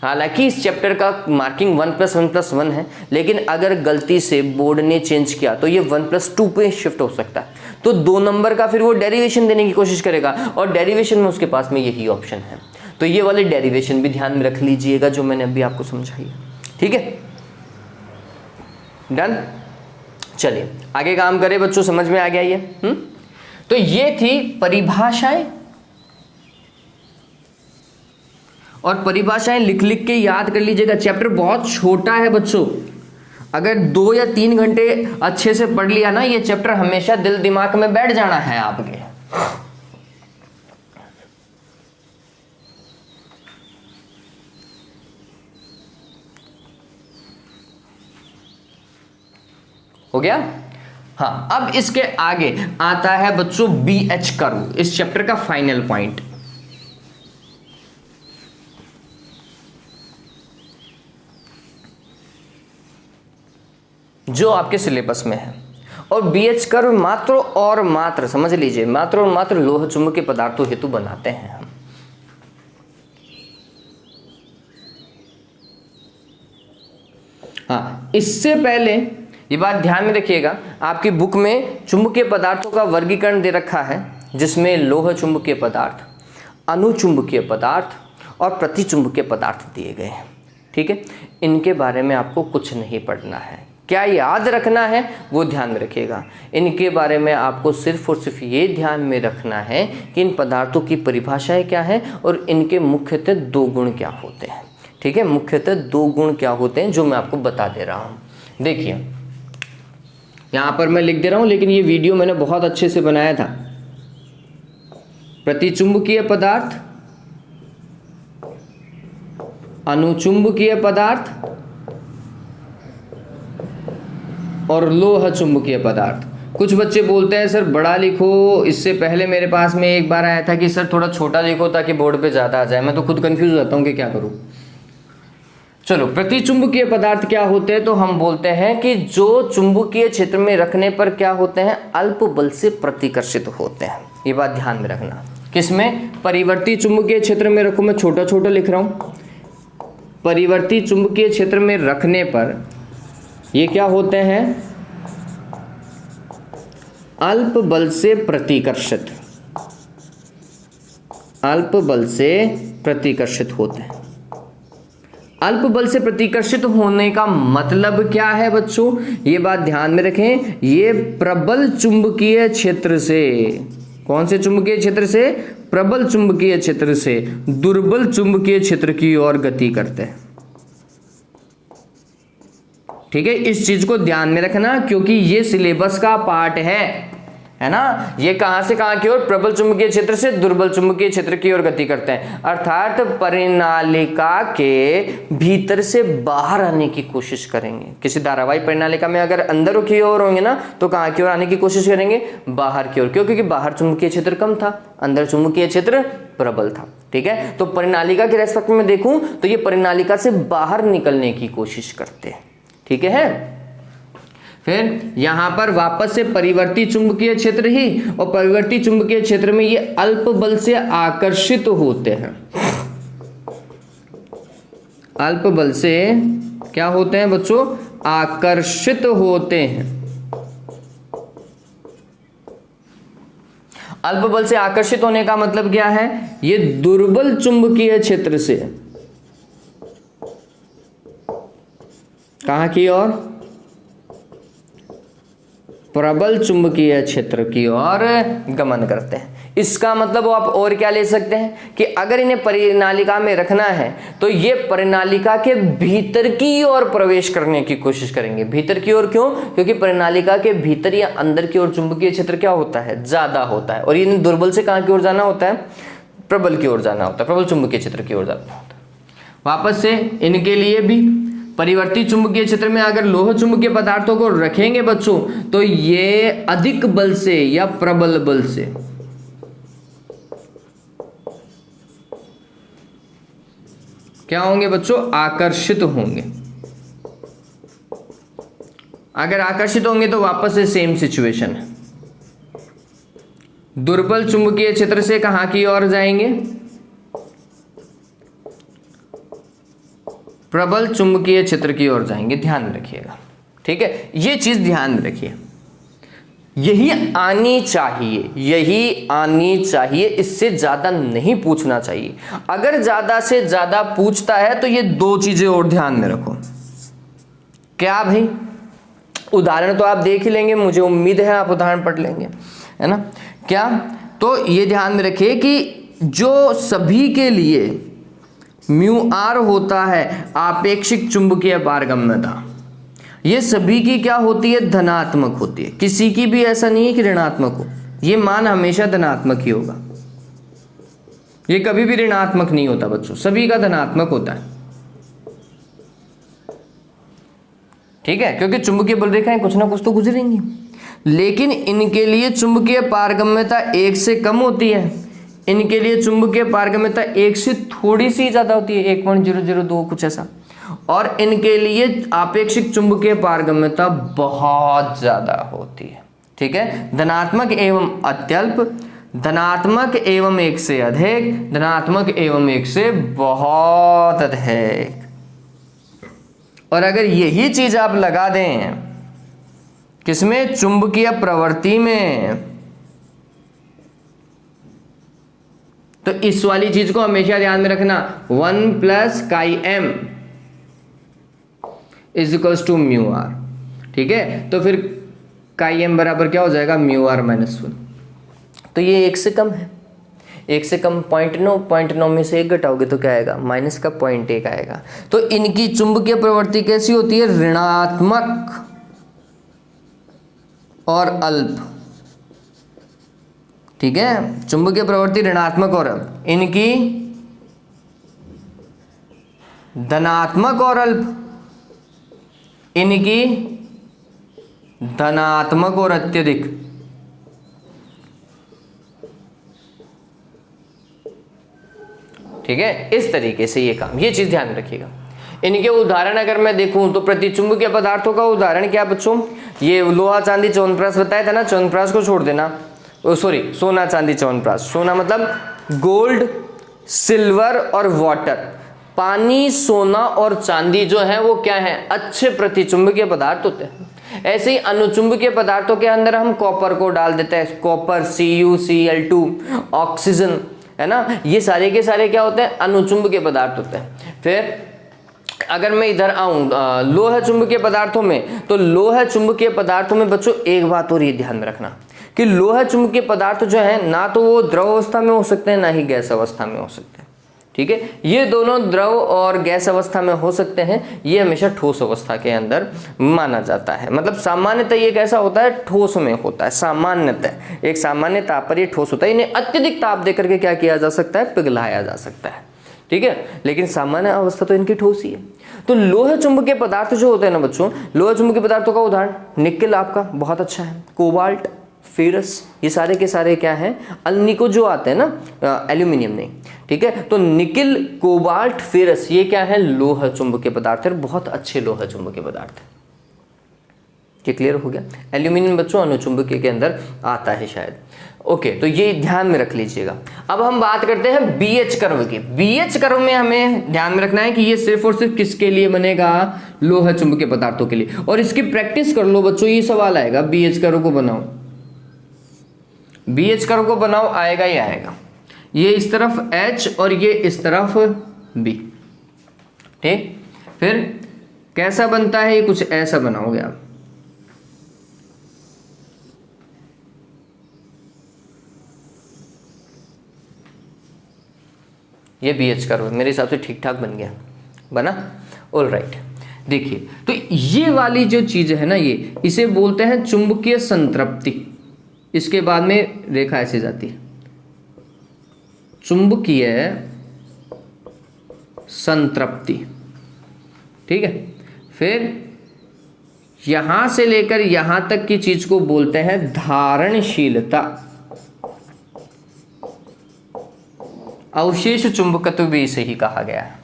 हालांकि इस चैप्टर का मार्किंग 1 प्लस 1 प्लस 1 है, लेकिन अगर गलती से बोर्ड ने चेंज किया तो ये 1 प्लस 2 पे शिफ्ट हो सकता है, तो 2 नंबर का फिर वो डेरिवेशन देने की कोशिश करेगा, और डेरिवेशन में उसके पास में यही ऑप्शन है, तो ये वाले डेरिवेशन भी ध्यान में रख लीजिएगा जो मैंने अभी आपको समझाई है, ठीक है। डन, चलिए आगे काम करें बच्चों, समझ में आ गया ये। तो ये थी परिभाषाएं, और परिभाषाएं लिख लिख के याद कर लीजिएगा। चैप्टर बहुत छोटा है बच्चों, अगर 2 या 3 घंटे अच्छे से पढ़ लिया ना, ये चैप्टर हमेशा दिल दिमाग में बैठ जाना है आपके। हो गया, हाँ। अब इसके आगे आता है बच्चों BH कर्व, इस चैप्टर का फाइनल पॉइंट। जो आपके सिलेबस में है, और BH कर्व मात्र और मात्र, समझ लीजिए, मात्र और मात्र लोह चुंबकीय पदार्थों हेतु बनाते हैं हम। हाँ, इससे पहले ये बात ध्यान में रखिएगा, आपकी बुक में चुंबकीय पदार्थों का वर्गीकरण दे रखा है, जिसमें लोह चुंबकीय पदार्थ, अनुचुंबकीय पदार्थ और प्रतिचुंबकीय पदार्थ दिए गए हैं, ठीक है। इनके बारे में आपको कुछ नहीं पढ़ना है, क्या याद रखना है वो ध्यान में रखिएगा। इनके बारे में आपको सिर्फ और सिर्फ ये ध्यान में रखना है कि इन पदार्थों की परिभाषाएं क्या है और इनके मुख्यतः 2 गुण क्या होते हैं, ठीक है। मुख्यतः 2 गुण क्या होते हैं जो मैं आपको बता दे रहा हूँ। देखिए यहाँ पर मैं लिख दे रहा हूँ, लेकिन ये वीडियो मैंने बहुत अच्छे से बनाया था। प्रतिचुंबकीय पदार्थ, अनुचुंबकीय पदार्थ और लोह चुंबकीय पदार्थ। कुछ बच्चे बोलते हैं सर बड़ा लिखो, इससे पहले मेरे पास में एक बार आया था कि सर थोड़ा छोटा लिखो ताकि बोर्ड पे ज़्यादा आ जाए। मैं तो खुद कंफ्यूज होता हूँ कि क्या करूँ। चलो, प्रतिचुंबकीय पदार्थ क्या होते हैं, तो हम बोलते हैं कि जो चुंबकीय क्षेत्र में रखने पर क्या होते हैं, अल्प बल से प्रतिकर्षित होते हैं। ये बात ध्यान में रखना। किसमें, परिवर्ती चुंबकीय क्षेत्र में रखो, मैं छोटा छोटा लिख रहा हूँ। परिवर्ती चुंबकीय क्षेत्र में रखने पर ये क्या होते हैं, अल्प बल से प्रतिकर्षित, अल्प बल से प्रतिकर्षित होते हैं। अल्प बल से प्रतिकर्षित होने का मतलब क्या है बच्चों, ये बात ध्यान में रखें। ये प्रबल चुंबकीय क्षेत्र से, कौन से चुंबकीय क्षेत्र से, प्रबल चुंबकीय क्षेत्र से दुर्बल चुंबकीय क्षेत्र की ओर गति करते हैं, ठीक है। इस चीज को ध्यान में रखना क्योंकि ये सिलेबस का पार्ट है ना। ये कहां से कहां की ओर, प्रबल चुंबकीय क्षेत्र से दुर्बल चुंबकीय क्षेत्र की ओर गति करते हैं, अर्थात परिनालिका के भीतर से बाहर आने की कोशिश करेंगे। किसी धारावाही परिनालिका में अगर अंदर की ओर होंगे ना, तो कहां की ओर आने की कोशिश करेंगे, बाहर की ओर। क्यों, क्योंकि बाहर चुंबकीय क्षेत्र कम था, अंदर चुंबकीय क्षेत्र प्रबल था, ठीक है। तो परिनालिका के रेस्पेक्ट में देखूं तो ये परिनालिका से बाहर निकलने की कोशिश करते हैं, ठीक है। फिर यहां पर वापस से परिवर्ती चुंबकीय क्षेत्र ही, और परिवर्ती चुंबकीय क्षेत्र में ये अल्प बल से आकर्षित होते हैं। अल्प बल से क्या होते हैं बच्चों? आकर्षित होते हैं। अल्प बल से आकर्षित होने का मतलब क्या है? ये दुर्बल चुंबकीय क्षेत्र से कहां की ओर? प्रबल चुंबकीय क्षेत्र की ओर गमन करते हैं। इसका मतलब आप और क्या ले सकते हैं कि अगर इन्हें परिनालिका में रखना है तो ये परिनालिका के भीतर की ओर प्रवेश करने की कोशिश करेंगे। भीतर की ओर क्यों? क्योंकि परिनालिका के भीतर या अंदर की ओर चुंबकीय क्षेत्र क्या होता है? ज्यादा होता है। और इन्हें दुर्बल से कहां की ओर जाना होता है? प्रबल की ओर जाना होता है, प्रबल चुंबकीय क्षेत्र की ओर जाना होता है। वापस से इनके लिए भी परिवर्ती चुंबकीय क्षेत्र में अगर लोह चुंबकीय पदार्थों को रखेंगे बच्चों, तो ये अधिक बल से या प्रबल बल से क्या होंगे बच्चों? आकर्षित होंगे। अगर आकर्षित होंगे तो वापस से सेम सिचुएशन है। दुर्बल चुंबकीय क्षेत्र से कहां की ओर जाएंगे? प्रबल चुंबकीय क्षेत्र की ओर जाएंगे। ध्यान रखिएगा, ठीक है, ये चीज ध्यान रखिए। यही आनी चाहिए, यही आनी चाहिए, इससे ज्यादा नहीं पूछना चाहिए। अगर ज्यादा से ज्यादा पूछता है तो ये दो चीजें और ध्यान में रखो। क्या भाई? उदाहरण तो आप देख ही लेंगे, मुझे उम्मीद है आप उदाहरण पढ़ लेंगे, है ना? क्या? तो ये ध्यान में रखिए कि जो सभी के लिए म्यू आर होता है आपेक्षिक चुंबकीय पारगम्यता, ये सभी की क्या होती है? धनात्मक होती है। किसी की भी ऐसा नहीं है कि ऋणात्मक हो। ये मान हमेशा धनात्मक ही होगा, ये कभी भी ऋणात्मक नहीं होता बच्चों, सभी का धनात्मक होता है, ठीक है, क्योंकि चुंबकीय बल रेखाएं कुछ ना कुछ तो गुजरेंगी। लेकिन इनके लिए चुंबकीय पारगम्यता 1 से कम होती है, इनके लिए चुंबकीय पारगम्यता 1 से थोड़ी सी ज्यादा होती है, 1.002 कुछ ऐसा। और इनके लिए आपेक्षिक चुंबकीय पारगम्यता बहुत ज्यादा होती है, ठीक है। धनात्मक एवं अत्यल्प, धनात्मक एवं 1 से अधिक, धनात्मक एवं 1 से बहुत अधिक। और अगर यही चीज आप लगा दें किसमें? चुंबकीय प्रवृत्ति में, तो इस वाली चीज को हमेशा ध्यान में रखना, 1 + chi_m = म्यू आर, ठीक है। तो फिर chi_m बराबर क्या हो जाएगा? Mu r -1। तो ये 1 से कम है, 1 से कम 0.9 में से 1 घटाओगे तो क्या आएगा? -0.1 आएगा। तो इनकी चुंबकीय प्रवृत्ति कैसी होती है? ऋणात्मक और अल्प, ठीक है। चुंबकीय प्रवृत्ति ऋणात्मक और अल्प, इनकी धनात्मक और अल्प, इनकी धनात्मक और अत्यधिक। ठीक है, इस तरीके से ये काम, ये चीज ध्यान रखिएगा। इनके उदाहरण अगर मैं देखूं तो प्रतिचुंबकीय पदार्थों का उदाहरण क्या बच्चों? ये लोहा चांदी च्यवनप्राश बताया था ना, च्यवनप्राश को छोड़ देना, सॉरी सोना चांदी च्यवनप्राश। सोना मतलब गोल्ड, सिल्वर और वाटर। पानी, सोना और चांदी जो है वो क्या है? अच्छे प्रतिचुंबकीय पदार्थ होते हैं। ऐसे ही अनुचुंबकीय पदार्थों के अंदर हम कॉपर को डाल देते हैं, कॉपर CuCl2, ऑक्सीजन, है ना, ये सारे के सारे क्या होते हैं? अनुचुंबकीय पदार्थ होते हैं। फिर अगर मैं इधर आऊं लोह चुंबकीय पदार्थों में, तो लोह चुंबकीय पदार्थों में बच्चों एक बात और ये ध्यान में रखना कि लोह चुंबकीय पदार्थ जो है ना तो वो द्रव अवस्था में हो सकते हैं ना ही गैस अवस्था में हो सकते हैं, ठीक है। ये दोनों द्रव और गैस अवस्था में हो सकते हैं, ये हमेशा ठोस अवस्था के अंदर माना जाता है। मतलब सामान्यतः ये कैसा होता है? ठोस में होता है। सामान्यतः एक सामान्य ताप पर ये ठोस होता है। इन्हें अत्यधिक ताप देकर के क्या किया जा सकता है? पिघलाया जा सकता है, ठीक है। लेकिन सामान्य अवस्था तो इनकी ठोस ही है। तो लोह चुंबकीय पदार्थ जो होते हैं ना बच्चों, लोह चुंबकीय पदार्थों का उदाहरण निकेल आपका बहुत अच्छा है, कोबाल्ट, फेरस, ये सारे के सारे क्या हैं? अल्निको जो आते हैं ना, एल्यूमिनियम नहीं, ठीक है। तो निकेल, कोबाल्ट, फेरस ये क्या है? लोह चुंबकीय पदार्थ है, बहुत अच्छे लोह चुंबकीय पदार्थ है, ये क्लियर हो गया। एल्यूमिनियम बच्चों अनुचुंबकीय के अंदर आता है शायद। ओके, तो ये ध्यान में रख लीजिएगा। अब हम बात करते हैं बीएच कर्व की। बीएच कर्व में हमें ध्यान में रखना है कि ये सिर्फ और सिर्फ किसके लिए बनेगा, लोह चुंबकीय पदार्थों के लिए। और इसकी प्रैक्टिस कर लो बच्चों, ये सवाल आएगा बीएच कर्व को बनाओ, बीएच कर्व को बनाओ, आएगा ही आएगा। ये इस तरफ H और ये इस तरफ B, ठीक। फिर कैसा बनता है, ये कुछ ऐसा बनाओगे आप। ये BH कर्व मेरे हिसाब से ठीक ठाक बन गया, बना, ऑल राइट। देखिए, तो ये वाली जो चीज है ना, ये इसे बोलते हैं चुंबकीय संतृप्ति। इसके बाद में रेखा ऐसे जाती है, चुंबकीय संतृप्ति, ठीक है। फिर यहां से लेकर यहां तक की चीज को बोलते हैं धारणशीलता। अवशेष चुंबकत्व भी इसे ही कहा गया है।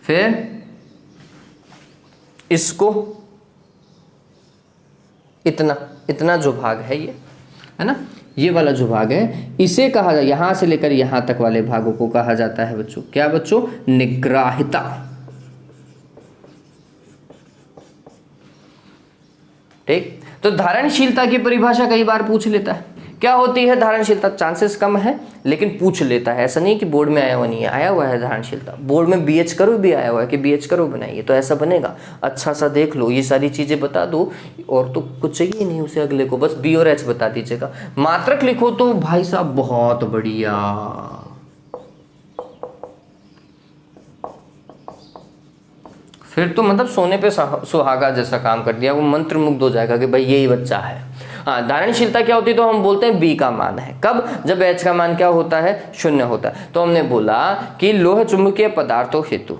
फिर इसको इतना जो भाग है ये, है ना, ये वाला जो भाग है इसे कहा जाए, यहां से लेकर यहां तक वाले भागों को कहा जाता है बच्चों, क्या बच्चों, निग्राहिता। ठीक। तो धारणशीलता की परिभाषा कई बार पूछ लेता है, क्या होती है धारणशीलता, चांसेस कम है लेकिन पूछ लेता है। ऐसा नहीं कि बोर्ड में आया हुआ नहीं है, आया हुआ है धारणशीलता। बोर्ड में बीएच कर्व भी आया हुआ है कि बीएच कर्व बनाइए, तो ऐसा बनेगा। अच्छा सा देख लो, ये सारी चीजें बता दो, और तो कुछ चाहिए नहीं उसे अगले को, बस बी और एच बता दीजिएगा। मात्रक लिखो तो भाई साहब बहुत बढ़िया, फिर तो मतलब सोने पे सुहागा जैसा काम कर दिया, वो मंत्र मुग्ध हो जाएगा कि भाई यही बच्चा है। हाँ, धारणशीलता क्या होती है, तो हम बोलते हैं बी का मान है। कब, जब एच का मान क्या होता है, 0 होता है। तो हमने बोला कि लोह चुंबकीय पदार्थों हेतु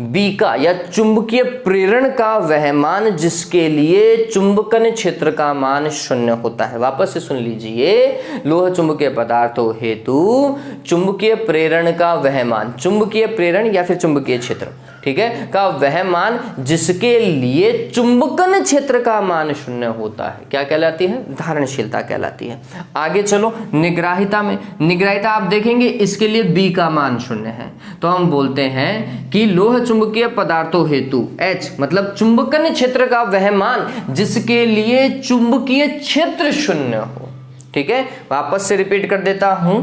बी का या चुंबकीय प्रेरण का वह मान जिसके लिए चुंबकन क्षेत्र का मान 0 होता है। वापस से सुन लीजिए, लोह चुंबकीय पदार्थों हेतु चुंबकीय प्रेरण का वह मान, चुंबकीय प्रेरण या फिर चुंबकीय क्षेत्र, ठीक है, का वह मान जिसके लिए चुंबकन क्षेत्र का मान 0 होता है, क्या कहलाती है, धारणशीलता कहलाती है। आगे चलो, निग्राहिता में, निग्राहिता आप देखेंगे इसके लिए बी का मान 0 है, तो हम बोलते हैं कि लोह चुंबकीय पदार्थों हेतु H मतलब चुंबकन क्षेत्र का वह मान जिसके लिए चुंबकीय क्षेत्र 0 हो। ठीक है, वापस से रिपीट कर देता हूं,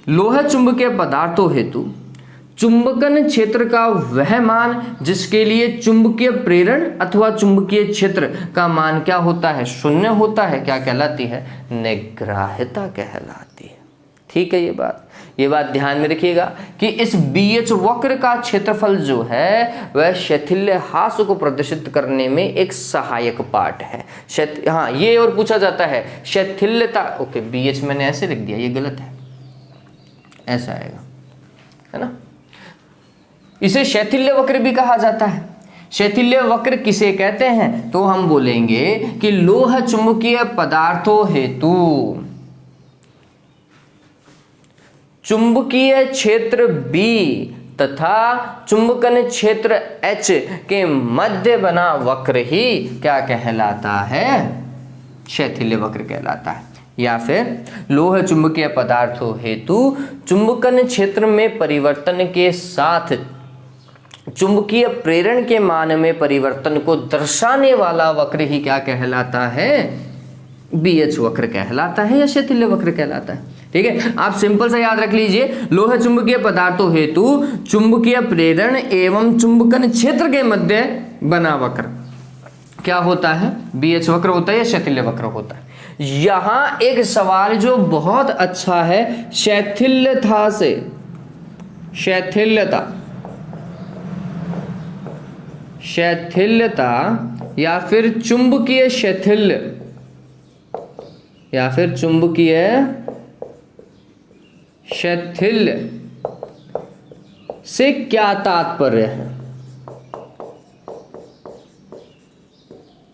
लोह चुंबकीय पदार्थों हेतु चुंबकन क्षेत्र का वह मान जिसके लिए चुंबकीय प्रेरण अथवा चुंबकीय क्षेत्र का मान क्या होता है, 0 होता है, क्या कहलाती है, निग्राहिता कहलाती है। ठीक है, ये बात ध्यान में रखिएगा कि इस BH वक्र का क्षेत्रफल जो है वह शैथिल्य हास्य को प्रदर्शित करने में एक सहायक पार्ट है। हाँ, ये और पूछा जाता है शैथिल्यता, ओके BH मैंने ऐसे लिख दिया, ये गलत है, ऐसा आएगा, है ना। इसे शैथिल्य वक्र भी कहा जाता है। शैथिल्य वक्र किसे कहते हैं, तो हम बोलेंगे कि लोह चुंबकीय पदार्थों हेतु चुंबकीय क्षेत्र B तथा चुंबकन क्षेत्र H के मध्य बना वक्र ही क्या कहलाता है, शैथिल्य वक्र कहलाता है। या फिर लोह चुंबकीय पदार्थों हेतु चुंबकन क्षेत्र में परिवर्तन के साथ चुंबकीय प्रेरण के मान में परिवर्तन को दर्शाने वाला वक्र ही क्या कहलाता है, BH वक्र कहलाता है या शैथिल्य वक्र कहलाता है। ठीक है, आप सिंपल सा याद रख लीजिए, लोह चुंबकीय पदार्थों हेतु चुंबकीय प्रेरण एवं चुंबकन क्षेत्र के मध्य बना वक्र क्या होता है, BH वक्र होता है या शैथिल्य वक्र होता है। यहां एक सवाल जो बहुत अच्छा है, शैथिल्यता से, शैथिल्यता या फिर चुंबकीय शैथिल्य या फिर चुंबकीय शैथिल्य से क्या तात्पर्य है।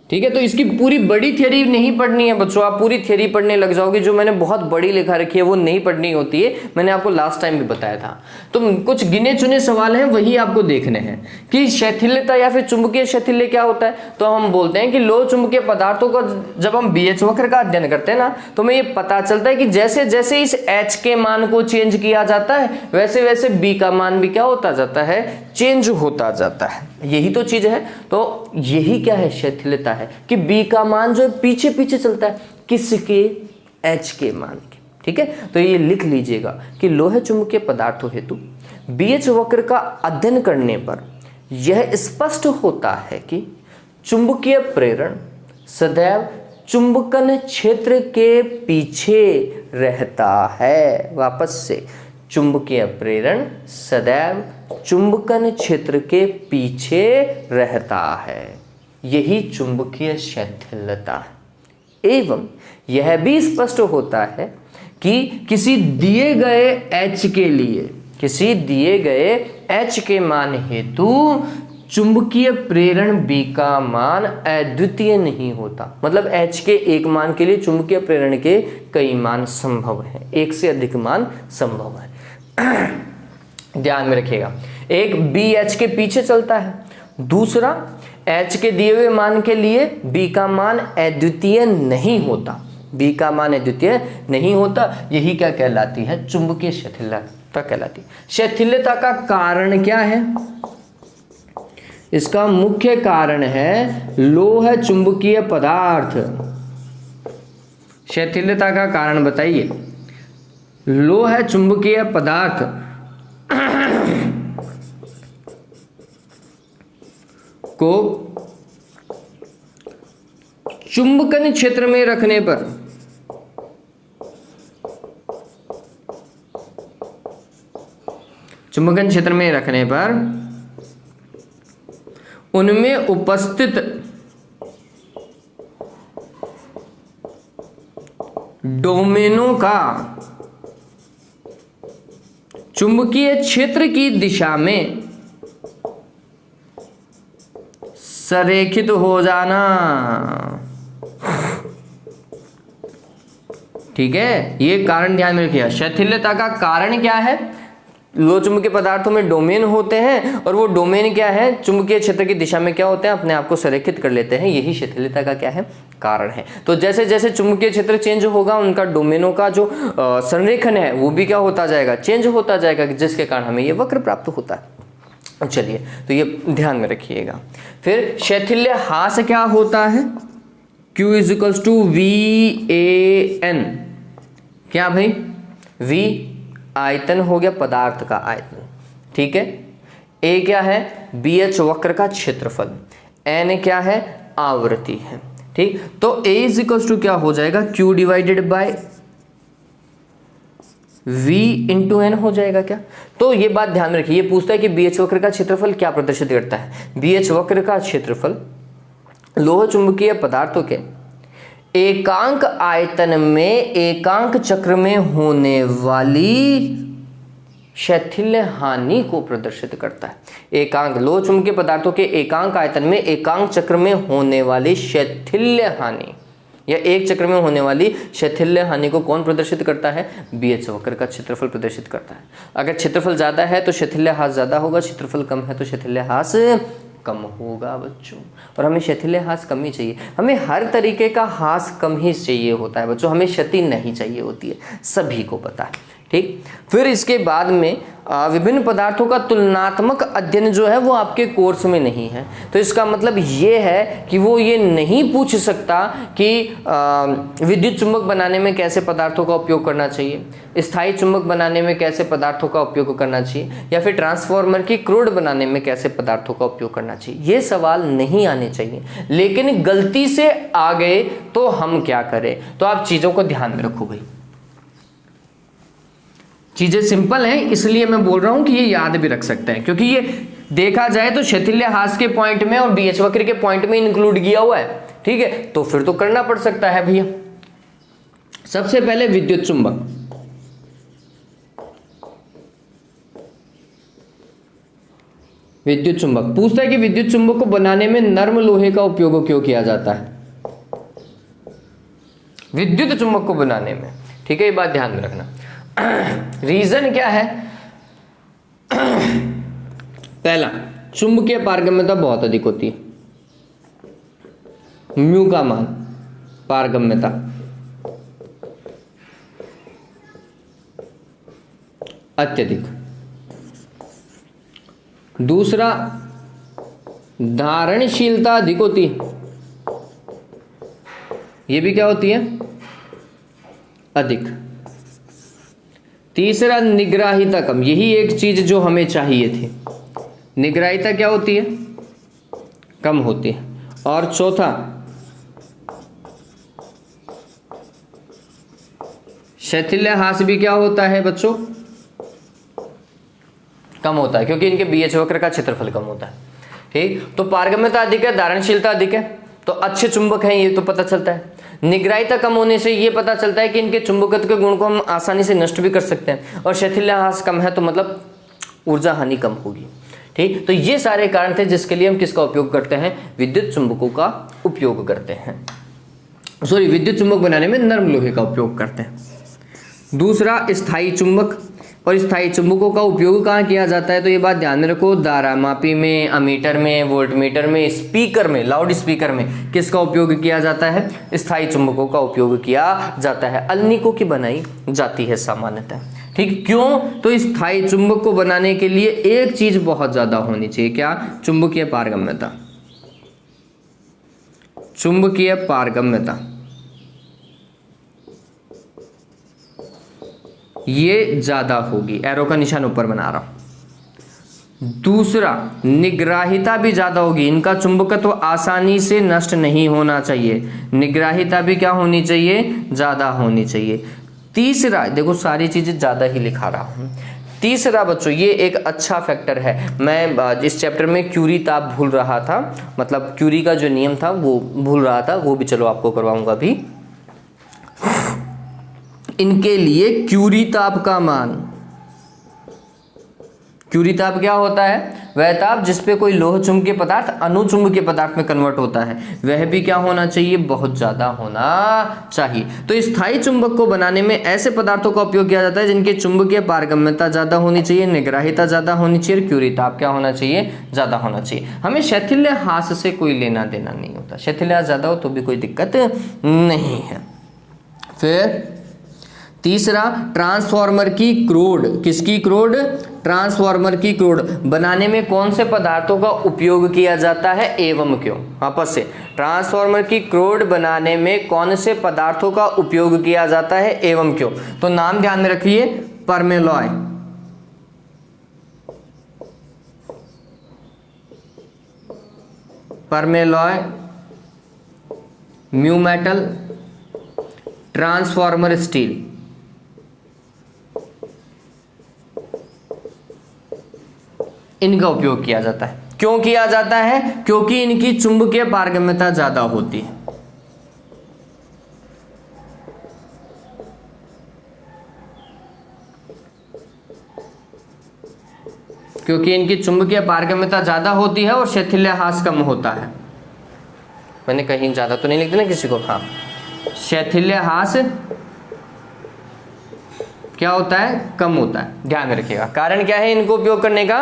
ठीक है। तो इसकी पूरी बड़ी थ्योरी नहीं पढ़नी है बच्चों, आप पूरी थ्योरी पढ़ने लग जाओगे, जो मैंने बहुत बड़ी लिखा रखी है वो नहीं पढ़नी होती है, मैंने आपको लास्ट टाइम भी बताया था। तो कुछ गिने चुने सवाल हैं वही आपको देखने हैं कि शैथिल्यता या फिर चुंबकीय शैथिल्य क्या होता है। तो हम बोलते हैं कि लोह चुंबकीय पदार्थों का जब हम BH वक्र का अध्ययन करते हैं ना, तो हमें ये पता चलता है कि जैसे जैसे इस H के मान को चेंज किया जाता है वैसे वैसे B का मान भी क्या होता जाता है, चेंज होता जाता है। यही तो चीज है। तो यही क्या है, शैथिल्यता है कि B का मान जो है पीछे पीछे चलता है किसके, H के मान के। ठीक है, तो ये लिख लीजिएगा कि लोह चुंबकीय पदार्थों हेतु BH वक्र का अध्ययन करने पर यह स्पष्ट होता है कि चुंबकीय प्रेरण सदैव चुंबकन क्षेत्र के पीछे रहता है। वापस से, चुंबकीय प्रेरण सदैव चुंबकन क्षेत्र के पीछे रहता है, यही चुंबकीय शैथिल्यता है। एवं यह भी स्पष्ट होता है कि किसी दिए गए H के लिए, किसी दिए गए H के मान हेतु चुंबकीय प्रेरण B का मान अद्वितीय नहीं होता। मतलब H के एक मान के लिए चुंबकीय प्रेरण के कई मान संभव है, एक से अधिक मान संभव है। ध्यान में रखिएगा, एक BH के पीछे चलता है, दूसरा H के दिए हुए मान के लिए B का मान अद्वितीय नहीं होता, B का मान अद्वितीय नहीं होता। यही क्या कहलाती है, चुंबकीय शैथिल्यता कहलाती है। शैथिल्यता का कारण क्या है, इसका मुख्य कारण है लोह चुंबकीय पदार्थ। शैथिल्यता का कारण बताइए, लोह चुंबकीय पदार्थ को चुंबकन क्षेत्र में रखने पर चुंबकन क्षेत्र में रखने पर उनमें उपस्थित डोमेनों का चुंबकीय क्षेत्र की दिशा में संरेखित हो जाना। ठीक है, ये कारण ध्यान में रखिएगा। शैथिल्यता का कारण क्या है, लोह चुंबकीय पदार्थों में डोमेन होते हैं और वो डोमेन क्या है, चुंबकीय क्षेत्र की दिशा में क्या होते हैं, अपने आप को संरेखित कर लेते हैं। यही शैथिल्यता का क्या है, कारण है। तो जैसे जैसे चुंबकीय क्षेत्र चेंज होगा, उनका डोमेनों का जो संरेखन है वो भी क्या होता जाएगा, चेंज होता जाएगा, जिसके कारण हमें ये वक्र प्राप्त होता है। चलिए, तो ये ध्यान में रखिएगा। फिर शैथिल्य ह्रास क्या होता है, Q इजिकल्स टू VAN। क्या भाई, V आयतन हो गया, पदार्थ का आयतन। ठीक है, A क्या है, BH वक्र का क्षेत्रफल, N क्या है, आवृत्ति है। ठीक, तो A इजिकल्स टू क्या हो जाएगा, Q divided by V into N हो जाएगा क्या। तो ये बात ध्यान में रखिए, ये पूछता है कि BH वक्र का क्षेत्रफल क्या प्रदर्शित करता है। BH वक्र का क्षेत्रफल लोह चुंबकीय पदार्थों के एकांक आयतन में एकांक चक्र में होने वाली शैथिल्य हानि को प्रदर्शित करता है। एकांक, लोह चुंबकीय पदार्थों के एकांक आयतन में एकांक चक्र में होने वाली शैथिल्य हानि या एक चक्र में होने वाली शैथिल्य हानि को कौन प्रदर्शित करता है, BH वक्र का क्षेत्रफल प्रदर्शित करता है। अगर क्षेत्रफल ज्यादा है तो शैथिल्य ह्रास ज्यादा होगा, क्षेत्रफल कम है तो शैथिल्य ह्रास कम होगा बच्चों। और हमें शैथिल्य ह्रास कम ही चाहिए, हमें हर तरीके का ह्रास कम ही चाहिए होता है बच्चों, हमें क्षति नहीं चाहिए होती है, सभी को पता है। ठीक, फिर इसके बाद में विभिन्न पदार्थों का तुलनात्मक अध्ययन जो है वो आपके कोर्स में नहीं है। तो इसका मतलब ये है कि वो ये नहीं पूछ सकता कि विद्युत चुंबक बनाने में कैसे पदार्थों का उपयोग करना चाहिए, स्थायी चुंबक बनाने में कैसे पदार्थों का उपयोग करना चाहिए, या फिर ट्रांसफार्मर की क्रोड बनाने में कैसे पदार्थों का उपयोग करना चाहिए। ये सवाल नहीं आने चाहिए, लेकिन गलती से आ गए तो हम क्या करें। तो आप चीज़ों को ध्यान में रखो भाई, चीजें सिंपल हैं, इसलिए मैं बोल रहा हूं कि ये याद भी रख सकते हैं, क्योंकि ये देखा जाए तो शैथिल्य ह्रास के पॉइंट में और BH वक्र के पॉइंट में इंक्लूड किया हुआ है। ठीक है, तो फिर तो करना पड़ सकता है भैया। सबसे पहले विद्युत चुंबक, विद्युत चुंबक। पूछता है कि विद्युत चुंबक को बनाने में नर्म लोहे का उपयोग क्यों किया जाता है, विद्युत चुंबक को बनाने में, ठीक है, ये बात ध्यान में रखना। रीजन क्या है? पहला, चुंबकीय पारगम्यता बहुत अधिक होती है, म्यू का मान, पारगम्यता। अत्यधिक। दूसरा, धारणशीलता अधिक होती है, ये भी क्या होती है? अधिक। तीसरा, निग्राहिता कम, यही एक चीज जो हमें चाहिए थी, निग्राहिता क्या होती है? कम होती है। और चौथा, शैथिल्य ह्रास भी क्या होता है बच्चों? कम होता है, क्योंकि इनके बीएच वक्र का क्षेत्रफल कम होता है। ठीक, तो पारगम्यता अधिक है, धारणशीलता अधिक है, तो अच्छे चुंबक हैं, ये तो पता चलता है। निग्राहिता कम होने से ये पता चलता है कि इनके चुंबकत्व के गुण को हम आसानी से नष्ट भी कर सकते हैं। और शैथिल्य ह्रास कम है तो मतलब ऊर्जा हानि कम होगी। ठीक, तो ये सारे कारण थे जिसके लिए हम किसका उपयोग करते हैं? विद्युत चुंबकों का उपयोग करते हैं, सॉरी, विद्युत चुंबक बनाने में नर्म लोहे का उपयोग करते हैं। दूसरा, स्थायी चुंबक। और स्थायी चुंबकों का उपयोग कहाँ किया जाता है? तो ये बात ध्यान में रखो, धारामापी में, अमीटर में, वोल्टमीटर में, स्पीकर में, लाउड स्पीकर में किसका उपयोग किया जाता है? स्थायी चुंबकों का उपयोग किया जाता है। अलनीकों की बनाई जाती है सामान्यतः। ठीक, क्यों? तो स्थायी चुंबक को बनाने के लिए एक चीज बहुत ज्यादा होनी चाहिए, क्या? चुंबकीय पारगम्यता। चुंबकीय पारगम्यता ये ज्यादा होगी, एरो का निशान ऊपर बना रहा हूं। दूसरा, निग्राहिता भी ज्यादा होगी, इनका चुंबकत्व आसानी से नष्ट नहीं होना चाहिए, निग्राहिता भी क्या होनी चाहिए? ज्यादा होनी चाहिए। तीसरा, देखो सारी चीजें ज्यादा ही लिखा रहा हूं। तीसरा बच्चों, ये एक अच्छा फैक्टर है, मैं इस चैप्टर में क्यूरी ताप भूल रहा था, मतलब क्यूरी का जो नियम था वो भूल रहा था, वो भी चलो आपको करवाऊंगा अभी। इनके लिए क्यूरी ताप का मान, क्यूरी ताप क्या होता है? वह ताप जिसपे कोई लोह चुंबकीय पदार्थ अनुचुंबकीय पदार्थ में कन्वर्ट होता है, वह भी क्या होना चाहिए? बहुत ज्यादा होना चाहिए। तो स्थायी चुंबक को बनाने में ऐसे पदार्थों का उपयोग किया जाता है जिनकी चुंबकीय पारगम्यता ज्यादा होनी चाहिए, निग्राहिता ज्यादा होनी चाहिए, और क्यूरी ताप क्या होना चाहिए? ज्यादा होना चाहिए। हमें शैथिल्य ह्रास से कोई लेना देना नहीं होता, शैथिल्य ह्रास ज्यादा हो तो भी कोई दिक्कत नहीं है। फिर तीसरा, ट्रांसफार्मर की क्रोड, किसकी क्रोड? ट्रांसफार्मर की क्रोड बनाने में कौन से पदार्थों का उपयोग किया जाता है एवं क्यों? वापस से, ट्रांसफार्मर की क्रोड बनाने में कौन से पदार्थों का उपयोग किया जाता है एवं क्यों? तो नाम ध्यान में रखिए, परमेलॉय, परमेलॉय, म्यू मेटल, ट्रांसफार्मर स्टील। इनका उपयोग किया जाता है। क्यों किया जाता है? क्योंकि इनकी चुंबकीय पारगम्यता ज्यादा होती है। क्योंकि इनकी चुंबकीय पारगम्यता ज्यादा होती है और शैथिल्य ह्रास कम होता है। मैंने कहीं ज्यादा तो नहीं लिख दिया ना किसी को? हाँ, शैथिल्य ह्रास क्या होता है? कम होता है। ध्यान में रखिएगा। कारण क्या है इनको उपयोग करने का?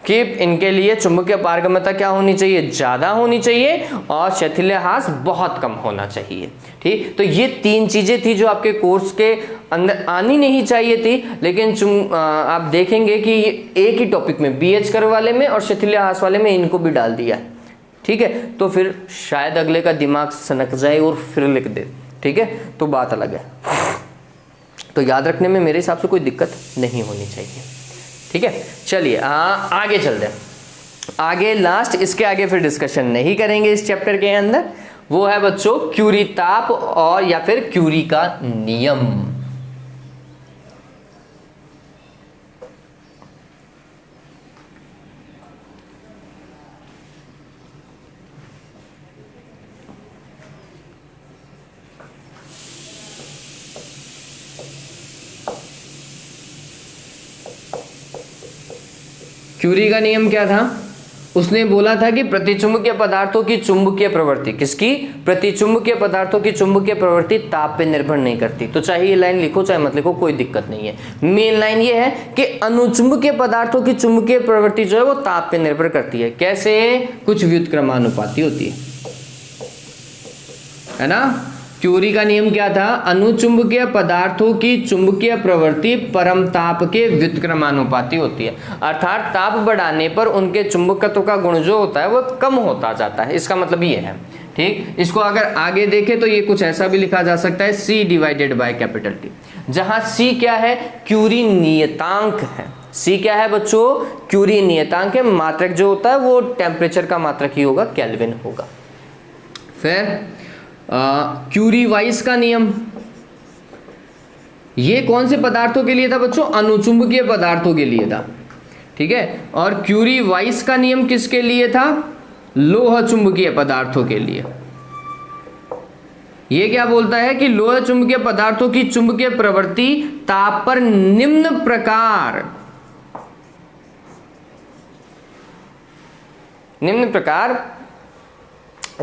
कि इनके लिए चुंबकीय पारगम्यता क्या होनी चाहिए? ज्यादा होनी चाहिए, और शैथिल्य ह्रास बहुत कम होना चाहिए। ठीक, तो ये तीन चीजें थी जो आपके कोर्स के अंदर आनी नहीं चाहिए थी, लेकिन आप देखेंगे कि एक ही टॉपिक में, बीएच कर वाले में और शैथिल्य ह्रास वाले में, इनको भी डाल दिया। ठीक है, तो फिर शायद अगले का दिमाग सनक जाए और फिर लिख दे। ठीक है, तो बात अलग है। तो याद रखने में मेरे हिसाब से कोई दिक्कत नहीं होनी चाहिए। ठीक है, चलिए आगे चलते हैं। आगे लास्ट, इसके आगे फिर डिस्कशन नहीं करेंगे इस चैप्टर के अंदर, वो है बच्चों क्यूरी ताप और या फिर क्यूरी का नियम। क्यूरी का नियम क्या था? उसने बोला था कि प्रतिचुंबकीय पदार्थों की चुंबकीय प्रवृत्ति, किसकी? प्रतिचुंबकीय पदार्थों की चुंबकीय प्रवृत्ति ताप पे निर्भर नहीं करती। तो चाहे ये लाइन लिखो चाहे मत लिखो, कोई दिक्कत नहीं है। मेन लाइन ये है कि अनुचुंबकीय पदार्थों की चुंबकीय प्रवृत्ति जो है वो ताप पे निर्भर करती है। कैसे? कुछ व्युत्क्रमानुपाती होती है ना। क्यूरी का नियम क्या था? अनुचुंबकीय पदार्थों की चुंबकीय प्रवृत्ति परम ताप के व्युत्क्रमानुपाती होती है, अर्थात ताप बढ़ाने पर उनके चुंबकत्व का गुण जो होता है वो कम होता जाता है। इसका मतलब ये है, ठीक। इसको अगर आगे देखें तो ये कुछ ऐसा भी लिखा जा सकता है, C divided by capital T, जहां C क्या है? क्यूरी नियतांक है। C क्या है बच्चों? क्यूरी नियतांक है। मात्रक जो होता है वो टेम्परेचर का मात्रक ही होगा, केल्विन होगा। फिर क्यूरी वाइस का नियम, ये कौन से पदार्थों के लिए था बच्चों? अनुचुंबकीय पदार्थों के लिए था, ठीक है। और क्यूरी वाइस का नियम किसके लिए था? लोह चुंबकीय पदार्थों के लिए। ये क्या बोलता है कि लोह चुंबकीय पदार्थों की चुंबकीय प्रवृत्ति ताप पर निम्न प्रकार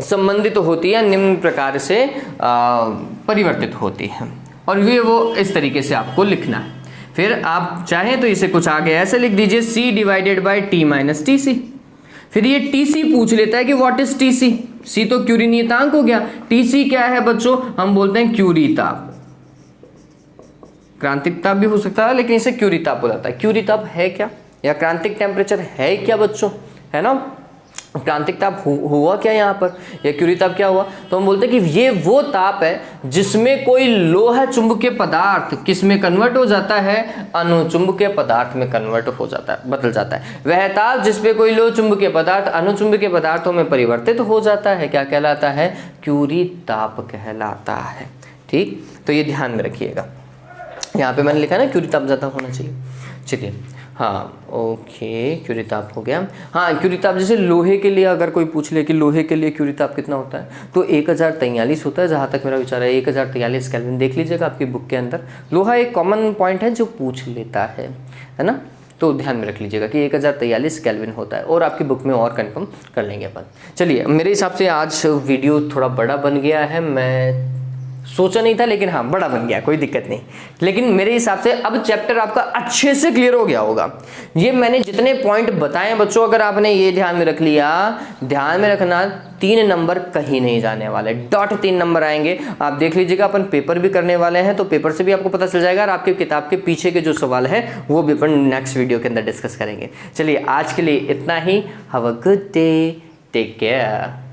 संबंधित होती है, निम्न प्रकार से परिवर्तित होती है। और ये वो इस तरीके से आपको लिखना है। फिर आप चाहें तो इसे कुछ आगे ऐसे लिख दीजिए, C divided by T minus TC। फिर ये TC पूछ लेता है कि व्हाट इज TC। C तो क्यूरी नियतांक हो गया, TC क्या है बच्चों? हम बोलते हैं क्यूरी ताप। क्रांतिक ताप भी हो सकता है लेकिन इसे क्यूरी ताप हो जाता है। क्यूरी ताप है क्या, या क्रांतिक टेम्परेचर है क्या बच्चों? है ना, क्रांतिक ताप हुआ क्या यहाँ पर, या क्यूरी ताप क्या हुआ? तो हम बोलते हैं कि ये वो ताप है जिसमें कोई लोहा चुंबकीय पदार्थ किस में कन्वर्ट हो जाता है? अनुचुंबकीय पदार्थ में कन्वर्ट हो जाता है, बदल जाता है। वह ताप जिसपे कोई लोह चुंबकीय पदार्थ अनुचुंबकीय पदार्थों में परिवर्तित हो जाता है, क्या कहलाता है? क्यूरी ताप कहलाता है, ठीक। तो ये ध्यान में रखिएगा, यहाँ पे मैंने लिखा है ना क्यूरी ताप ज़्यादा होना चाहिए। चलिए, हाँ ओके, क्यूरी ताप हो गया। हाँ, क्यूरी ताप जैसे लोहे के लिए अगर कोई पूछ ले कि लोहे के लिए क्यूरी ताप कितना होता है, तो 1043 होता है, जहाँ तक मेरा विचार है 1043 केल्विन। देख लीजिएगा आपकी बुक के अंदर, लोहा एक कॉमन पॉइंट है जो पूछ लेता है ना, तो ध्यान में रख लीजिएगा कि 1043 केल्विन होता है, और आपकी बुक में और कंफर्म कर लेंगे अपन। चलिए, मेरे हिसाब से आज वीडियो थोड़ा बड़ा बन गया है, मैं सोचा नहीं था लेकिन हाँ बड़ा बन गया, कोई दिक्कत नहीं। लेकिन मेरे हिसाब से अब चैप्टर आपका अच्छे से क्लियर हो गया होगा। ये मैंने जितने पॉइंट बताए बच्चों, अगर आपने ये ध्यान में रख लिया, ध्यान में रखना 3 नंबर कहीं नहीं जाने वाले, डॉट 3 नंबर आएंगे। आप देख लीजिएगा, अपन पेपर भी करने वाले हैं, तो पेपर से भी आपको पता चल जाएगा, और आपके किताब के पीछे के जो सवाल है वो भी अपन नेक्स्ट वीडियो के अंदर डिस्कस करेंगे। चलिए, आज के लिए इतना ही। Have a good day, take care.